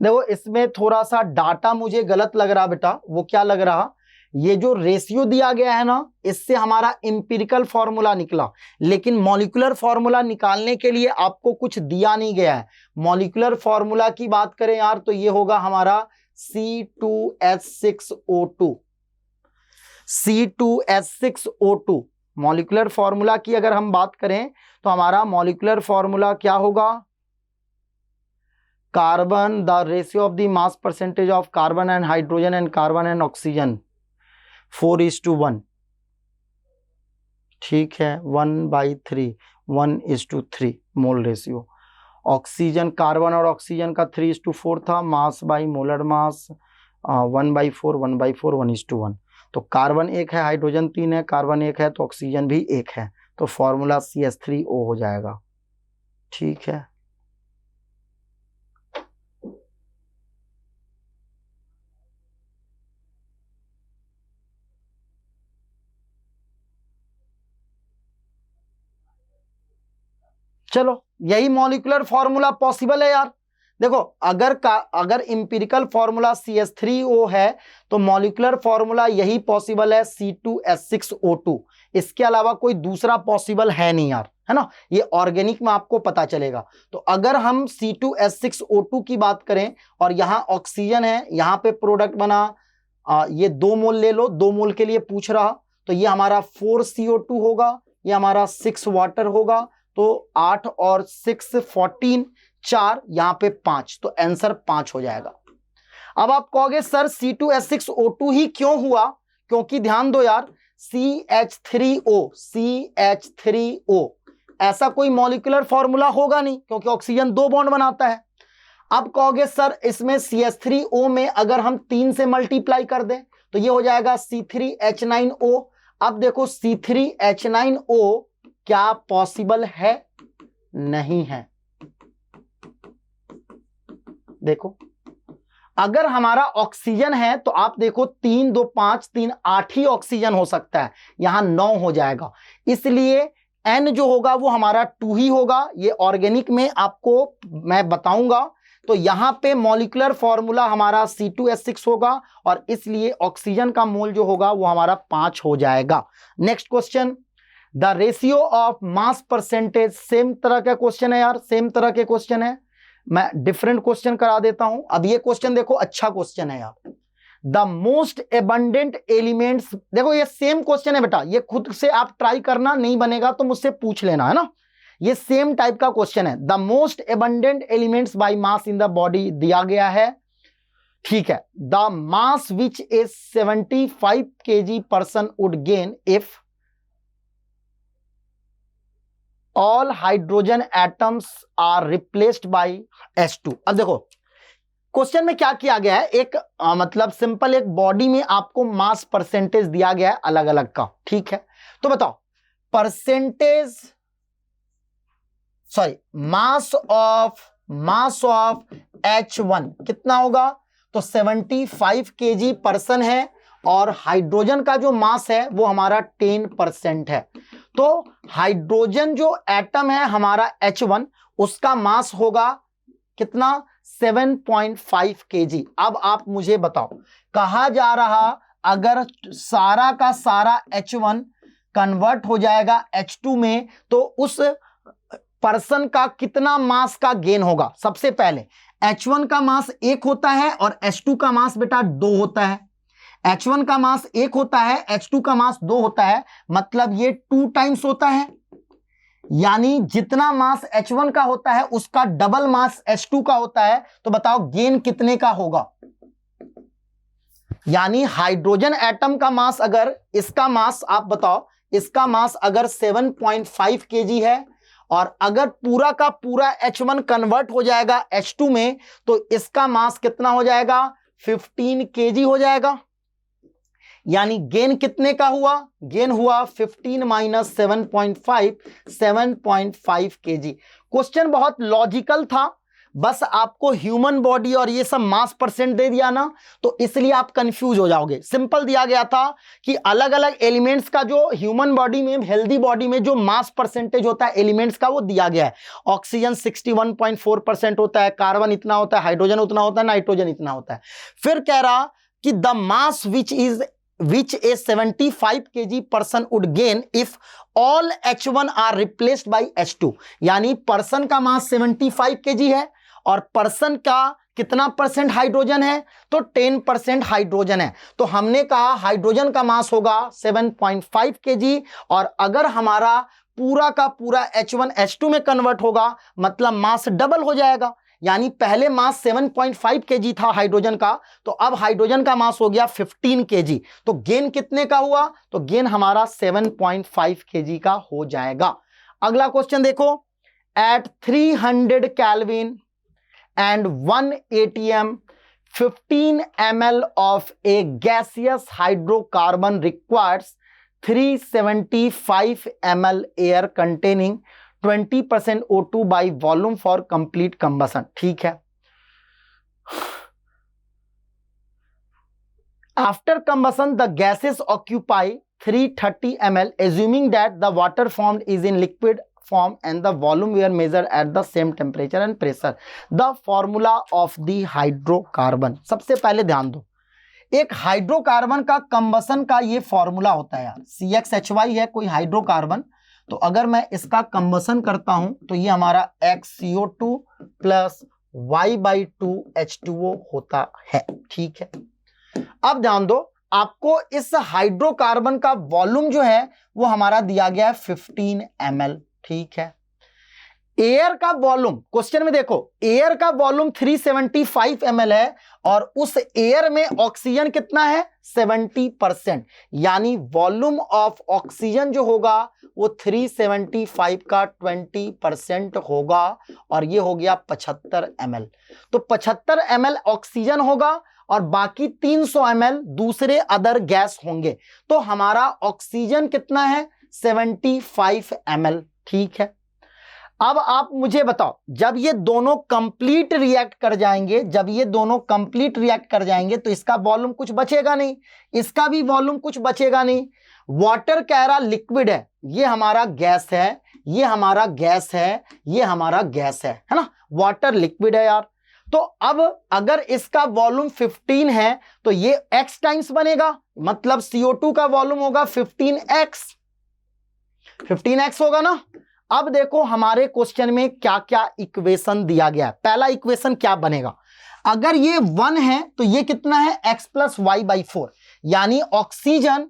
देखो इसमें थोड़ा सा डाटा मुझे गलत लग रहा बेटा। वो क्या लग रहा, ये जो रेशियो दिया गया है ना, इससे हमारा इंपिरिकल फॉर्मूला निकला, लेकिन मॉलिक्यूलर फॉर्मूला निकालने के लिए आपको कुछ दिया नहीं गया है। मॉलिक्यूलर फॉर्मूला की बात करें यार तो ये होगा हमारा C2H6O2। C2H6O2 मॉलिक्यूलर फॉर्मूला की अगर हम बात करें तो हमारा मॉलिक्यूलर फॉर्मूला क्या होगा, carbon, the ratio of the mass percentage of carbon and hydrogen and carbon and oxygen 4:1। ठीक है, 1/3 1:3 मोल रेशियो। ऑक्सीजन, कार्बन और ऑक्सीजन का 3:4 था, मास बाई मोलर मास 1/4 1/4 1:1। तो कार्बन 1 है, हाइड्रोजन 3 है, कार्बन 1 है तो ऑक्सीजन भी 1 है, तो फॉर्मूला CH3O हो जाएगा। ठीक है, चलो यही मॉलिक्यूलर फॉर्मूला पॉसिबल है यार। देखो अगर इंपिरिकल फॉर्मूला CH3O है तो मॉलिक्यूलर फॉर्मूला यही पॉसिबल है C2H6O2। इसके अलावा कोई दूसरा पॉसिबल है नहीं यार, है ना। ये ऑर्गेनिक में आपको पता चलेगा। तो अगर हम C2H6O2 की बात करें और यहां ऑक्सीजन है, यहां पे प्रोडक्ट बना, ये 2 मोल ले लो, 2 मोल के लिए पूछ रहा, तो ये हमारा 4 CO2 होगा, ये हमारा 6 वाटर होगा, तो 8 और 6 14, 4 यहां पे 5, तो आंसर 5 हो जाएगा। अब आप कहोगे सर C2H6O2 ही क्यों हुआ, क्योंकि ध्यान दो यार, CH3O ऐसा कोई मॉलिक्यूलर फॉर्मूला होगा नहीं, क्योंकि ऑक्सीजन 2 बॉन्ड बनाता है। अब कहोगे सर इसमें CH3O में अगर हम 3 से मल्टीप्लाई कर दें तो ये हो जाएगा C3H9O। अब देखो C3H9O क्या पॉसिबल है? नहीं है। देखो अगर हमारा ऑक्सीजन है तो आप देखो 3 2 5 3 8 ही ऑक्सीजन हो सकता है, यहां 9 हो जाएगा, इसलिए N जो होगा वो हमारा 2 ही होगा। ये ऑर्गेनिक में आपको मैं बताऊंगा। तो यहां पे मॉलिक्यूलर फॉर्मूला हमारा C2H6 होगा और इसलिए ऑक्सीजन का मोल जो होगा वो हमारा 5 हो जाएगा। Next question, the ratio of mass percentage. Same तरह का क्वेश्चन है यार, सेम तरह के क्वेश्चन है, मैं डिफरेंट क्वेश्चन करा देता हूं। अब ये क्वेश्चन देखो, अच्छा क्वेश्चन है यार। द मोस्ट एबंडेंट एलिमेंट्स, देखो ये सेम क्वेश्चन है बेटा, ये खुद से आप ट्राई करना, नहीं बनेगा तो मुझसे पूछ लेना, है ना। ये सेम टाइप का क्वेश्चन है। The most abundant elements by mass in the body दिया गया है, ठीक है। द मास विच इज 75 kg person would gain if all hydrogen atoms are replaced by H2। अब देखो क्वेश्चन में क्या किया गया है, एक मतलब सिंपल एक बॉडी में आपको मास परसेंटेज दिया गया है अलग अलग का, ठीक है। तो बताओ percentage, sorry mass of H1 कितना होगा? तो 75 kg पर्सन है और हाइड्रोजन का जो मास है वो हमारा 10% है। तो हाइड्रोजन जो एटम है हमारा H1, उसका मास होगा कितना? 7.5 kg। अब आप मुझे बताओ, कहा जा रहा अगर सारा का सारा H1 कन्वर्ट हो जाएगा H2 में तो उस पर्सन का कितना मास का गेन होगा? सबसे पहले H1 का मास 1 होता है और H2 का मास बेटा 2 होता है। H1 का मास 1 होता है, H2 का मास 2 होता है, मतलब ये 2 टाइम्स होता है। यानी जितना मास H1 का होता है उसका डबल मास H2 का होता है। तो बताओ गेन कितने का होगा? यानी हाइड्रोजन एटम का मास, अगर इसका मास आप बताओ, इसका मास अगर 7.5 kg है और अगर पूरा का पूरा H1 कन्वर्ट हो जाएगा H2 में तो इसका मास कितना हो जाएगा? 15 kg हो जाएगा। यानी गेन कितने का हुआ? गेन हुआ 15 माइनस 7.5, 7.5 kg। क्वेश्चन बहुत लॉजिकल था, बस आपको ह्यूमन बॉडी और ये सब मास परसेंट दे दिया ना, तो इसलिए आप कंफ्यूज हो जाओगे। सिंपल दिया गया था कि अलग अलग एलिमेंट्स का जो ह्यूमन बॉडी में, हेल्दी बॉडी में जो मास परसेंटेज होता है एलिमेंट्स का वो दिया गया है। ऑक्सीजन 61.4% होता है, कार्बन इतना होता है, हाइड्रोजन उतना होता है, नाइट्रोजन इतना होता है। फिर कह रहा कि the mass which a 75 kg person would gain if all H1 are replaced by H2। यानी पर्सन का मास 75 kg है और पर्सन का कितना परसेंट हाइड्रोजन है? तो 10% हाइड्रोजन है। तो हमने कहा हाइड्रोजन का मास होगा 7.5 kg और अगर हमारा पूरा का पूरा H1 H2 में कन्वर्ट होगा मतलब मास डबल हो जाएगा। यानी पहले मास 7.5 kg था हाइड्रोजन का, तो अब हाइड्रोजन का मास हो गया 15 kg। तो गेन कितने का हुआ? तो गेन हमारा 7.5 kg का हो जाएगा। अगला क्वेश्चन देखो, eight 300 kelvin and 1 atm 15 ml of a gaseous hydrocarbon requires 375 ml air containing 20% O2 by volume for complete combustion। ठीक है। After combustion the gases occupy 330 ml assuming that the water formed is in liquid form and the volume were measured at the same temperature and pressure। The formula of the hydrocarbon। सबसे पहले ध्यान दो, एक hydrocarbon का combustion का ये formula होता है यार, CXHY है कोई हाइड्रोकार्बन। तो अगर मैं इसका कंबसन करता हूं तो ये हमारा XCO2 प्लस Y/2H2O होता है, ठीक है। अब ध्यान दो, आपको इस हाइड्रोकार्बन का वॉल्यूम जो है वो हमारा दिया गया है 15 ml, ठीक है। एयर का वॉल्यूम, क्वेश्चन में देखो एयर का वॉल्यूम 375 ml है और उस एयर में ऑक्सीजन कितना है? 70%। यानी वॉल्यूम ऑफ ऑक्सीजन जो होगा वो 375 का 20% होगा और ये हो गया 75 ml। तो 75 ml ऑक्सीजन होगा और बाकी 300 ml दूसरे अदर गैस होंगे। तो हमारा ऑक्सीजन कितना है 75 ml। ठीक है, अब आप मुझे बताओ, जब ये दोनों कंप्लीट रिएक्ट कर जाएंगे, जब ये दोनों कंप्लीट रिएक्ट कर जाएंगे तो इसका वॉल्यूम कुछ बचेगा नहीं, इसका भी वॉल्यूम कुछ बचेगा नहीं। वाटर कह रहा लिक्विड है, ये हमारा गैस है, ये हमारा गैस है, ये हमारा गैस है ना, वाटर लिक्विड है यार। तो अब अगर इसका वॉल्यूम 15 है तो ये x टाइम्स बनेगा, मतलब CO2 का वॉल्यूम होगा 15x, 15x होगा ना। अब देखो हमारे क्वेश्चन में क्या क्या इक्वेशन दिया गया है। पहला इक्वेशन क्या बनेगा, अगर ये 1 है तो ये कितना है x प्लस वाई बाई 4, यानी ऑक्सीजन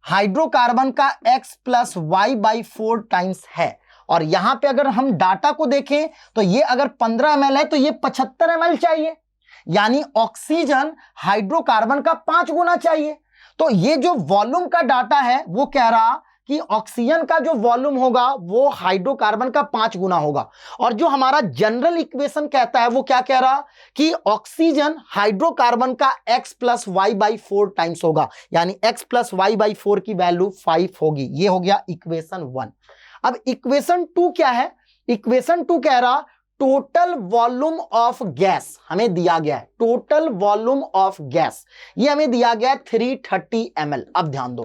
हाइड्रोकार्बन का x plus y by 4 times है। और यहां पे अगर हम डाटा को देखें तो ये अगर 15 ml है तो ये 75 ml चाहिए, यानी ऑक्सीजन हाइड्रोकार्बन का 5 गुना चाहिए। तो ये जो वॉल्यूम का डाटा है वो कह रहा कि ऑक्सीजन का जो वॉल्यूम होगा वो हाइड्रोकार्बन का 5 गुना होगा। और जो हमारा जनरल इक्वेशन कहता है वो क्या कह रहा कि ऑक्सीजन हाइड्रोकार्बन का x plus y by 4 times होगा, यानी x प्लस वाई बाई 4 की वैल्यू 5 होगी। ये हो गया इक्वेशन 1। अब इक्वेशन 2 क्या है, इक्वेशन 2 कह रहा टोटल वॉल्यूम ऑफ गैस हमें दिया गया है, टोटल वॉल्यूम ऑफ गैस ये हमें दिया गया है 330 ml। अब ध्यान दो,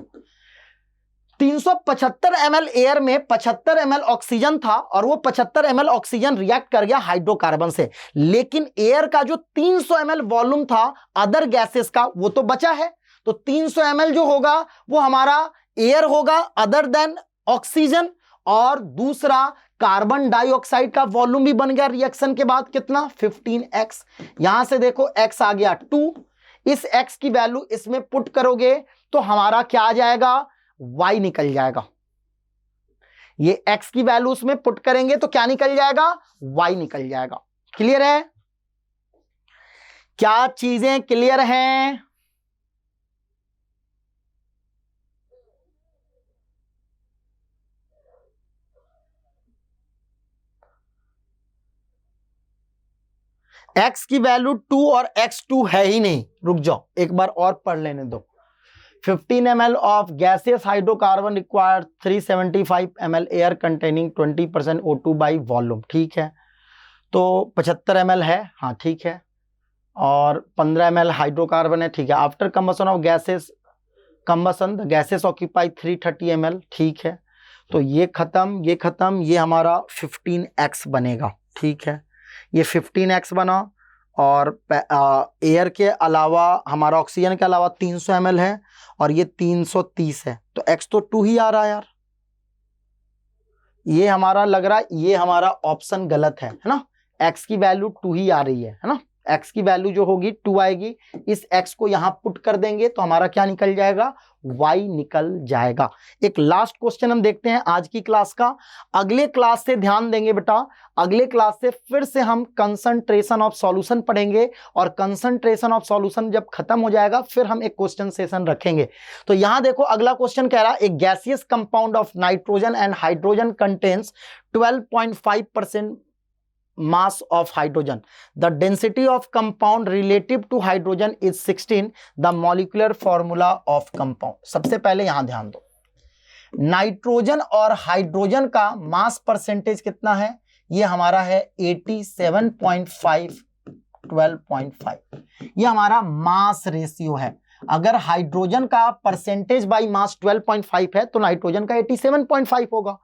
375 ml एयर में 75 ml ऑक्सीजन था और वो 75 ml ऑक्सीजन रिएक्ट कर गया हाइड्रोकार्बन से, लेकिन एयर का जो 300 ml वॉल्यूम था अदर गैसेस का वो तो बचा है। तो 300 ml जो होगा वो हमारा एयर होगा अदर देन ऑक्सीजन, और दूसरा कार्बन डाइऑक्साइड का वॉल्यूम भी बन गया रिएक्शन के बाद कितना 15x। यहां से देखो x आ गया 2, इस x की वैल्यू इसमें पुट करोगे तो हमारा क्या आ जाएगा y निकल जाएगा। ये x की वैल्यू उसमें पुट करेंगे तो क्या निकल जाएगा y निकल जाएगा। क्लियर है, क्या चीजें क्लियर हैं? x की वैल्यू 2 और x2 है ही नहीं, रुक जाओ एक बार और पढ़ लेने दो। 15 ml of gaseous hydrocarbon required 375 ml air containing 20% O2 by volume। ठीक है, तो 75 ml है, हाँ ठीक है, और 15 ml हाइड्रोकार्बन है, ठीक है। After combustion of gases, combustion the gases occupy 330 ml, ठीक है। तो ये खत्म, ये खत्म, ये हमारा 15x बनेगा। ठीक है, ये 15x बना, और एयर के अलावा हमारा ऑक्सीजन के अलावा 300 ml है और ये 330 है, तो x तो 2 ही आ रहा है यार। ये हमारा लग रहा है ये हमारा ऑप्शन गलत है ना, x की वैल्यू 2 ही आ रही है ना, x की वैल्यू जो होगी 2 आएगी, इस x को यहां पुट कर देंगे तो हमारा क्या निकल जाएगा y निकल जाएगा। एक लास्ट क्वेश्चन हम देखते हैं आज की क्लास का। अगले क्लास से ध्यान देंगे बेटा, अगले क्लास से फिर से हम कंसंट्रेशन ऑफ सॉल्यूशन पढ़ेंगे, और कंसंट्रेशन ऑफ सॉल्यूशन जब खत्म हो जाएगा फिर हम एक क्वेश्चन सेशन रखेंगे। तो यहां देखो अगला क्वेश्चन कह रहा है एक gaseous compound of nitrogen and hydrogen contains 12.5% mass of hydrogen. The density of compound relative to hydrogen is 16. The molecular formula of compound. सबसे पहले यहां ध्यान दो, नाइट्रोजन और हाइड्रोजन का मास परसेंटेज कितना है, ये हमारा है 87.5 12.5, ये हमारा मास रेशियो है। अगर हाइड्रोजन का परसेंटेज बाई मास 12.5 है तो नाइट्रोजन का 87.5 होगा।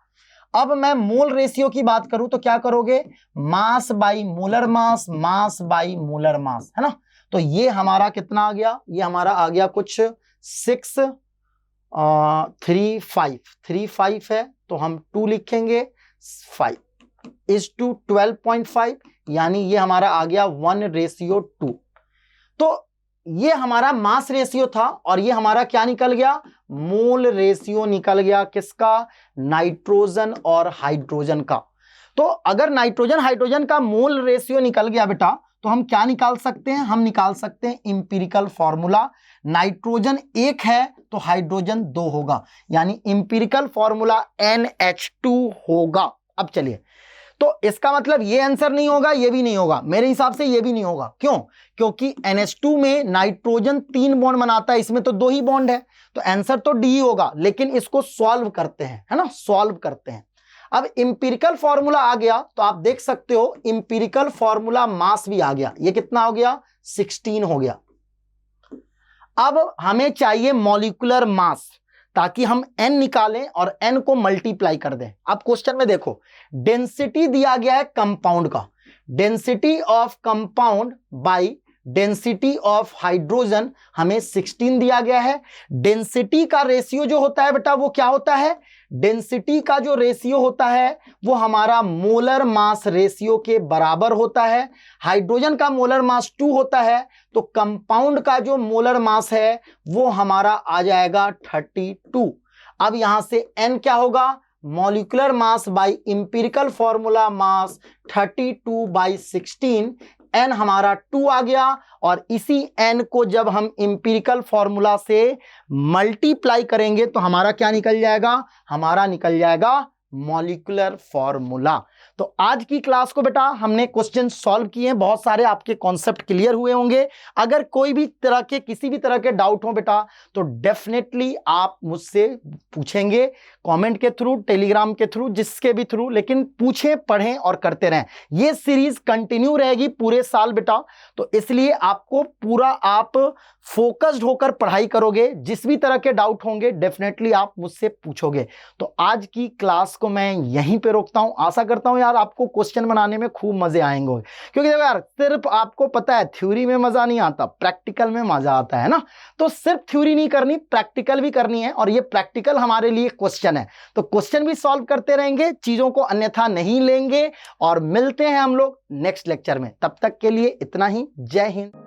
अब मैं मोल रेशियो की बात करूं तो क्या करोगे, मास by molar mass, mass by molar मास, है ना। तो ये हमारा कितना आ गया, ये हमारा आ गया कुछ 635 है, तो हम 2 लिखेंगे 5 इज टू 12.5, यानी ये हमारा आ गया 1:2। तो ये हमारा मास रेशियो था और ये हमारा क्या निकल गया, मोल रेशियो निकल गया, किसका, नाइट्रोजन और हाइड्रोजन का। तो अगर नाइट्रोजन हाइड्रोजन का मोल रेशियो निकल गया बेटा तो हम क्या निकाल सकते हैं, हम निकाल सकते हैं इंपिरिकल फॉर्मूला। नाइट्रोजन 1 है तो हाइड्रोजन 2 होगा, यानी इंपिरिकल फॉर्मूला NH2 होगा। अब चलिए, तो इसका मतलब ये आंसर नहीं होगा, ये भी नहीं होगा, मेरे हिसाब से ये भी नहीं होगा। क्यों? क्योंकि NH2 में नाइट्रोजन 3 बॉन्ड बनाता है, इसमें तो 2 ही बॉन्ड है, तो आंसर तो डी होगा। लेकिन इसको सॉल्व करते हैं, है ना, सॉल्व करते हैं। अब इंपिरिकल फॉर्मूला आ गया तो आप देख सकते हो इंपिरिकल फॉर्मूला मास भी आ गया। ये कितना हो गया? 16 हो गया। अब हमें चाहिए मॉलिक्यूलर मास, ताकि हम n निकालें और n को मल्टीप्लाई कर दें। अब क्वेश्चन में देखो, डेंसिटी दिया गया है कंपाउंड का, density of compound by density of hydrogen हमें 16 दिया गया है। डेंसिटी का रेशियो जो होता है बेटा वो क्या होता है? डेंसिटी का जो रेशियो होता है वो हमारा मोलर मास रेशियो के बराबर होता है। हाइड्रोजन का मोलर मास 2 होता है, तो कंपाउंड का जो मोलर मास है वो हमारा आ जाएगा 32। अब यहां से n क्या होगा? Molecular mass by empirical formula mass 32/16, n हमारा 2 आ गया। और इसी n को जब हम इंपिरिकल फॉर्मूला से मल्टीप्लाई करेंगे तो हमारा क्या निकल जाएगा? हमारा निकल जाएगा मॉलिक्यूलर फॉर्मूला। तो आज की क्लास को बेटा हमने क्वेश्चन सॉल्व किए हैं, बहुत सारे आपके कॉन्सेप्ट क्लियर हुए होंगे। अगर कोई भी तरह के किसी भी तरह के डाउट हो बेटा तो डेफिनेटली आप मुझसे पूछेंगे, कमेंट के थ्रू, टेलीग्राम के थ्रू, जिसके भी थ्रू, लेकिन पूछें, पढ़ें और करते रहें। ये सीरीज कंटिन्यू रहेगी पूरे साल बेटा, तो इसलिए आपको पूरा आप फोकस्ड होकर पढ़ाई करोगे। जिस भी तरह के डाउट होंगे डेफिनेटली आप मुझसे पूछोगे। तो आज की क्लास को मैं यहीं पे रोकता हूं। आशा करता हूं यार आपको क्वेश्चन बनाने में खूब मजे आएंगे, क्योंकि देखो यार सिर्फ आपको पता है थ्योरी में मजा नहीं आता, प्रैक्टिकल में मजा आता है ना। तो सिर्फ थ्योरी नहीं करनी, प्रैक्टिकल भी करनी है, और ये प्रैक्टिकल हमारे लिए क्वेश्चन है, तो क्वेश्चन भी सॉल्व करते रहेंगे, चीजों को अन्यथा नहीं लेंगे। और मिलते हैं हम लोग नेक्स्ट लेक्चर में, तब तक के लिए इतना ही। जय हिंद।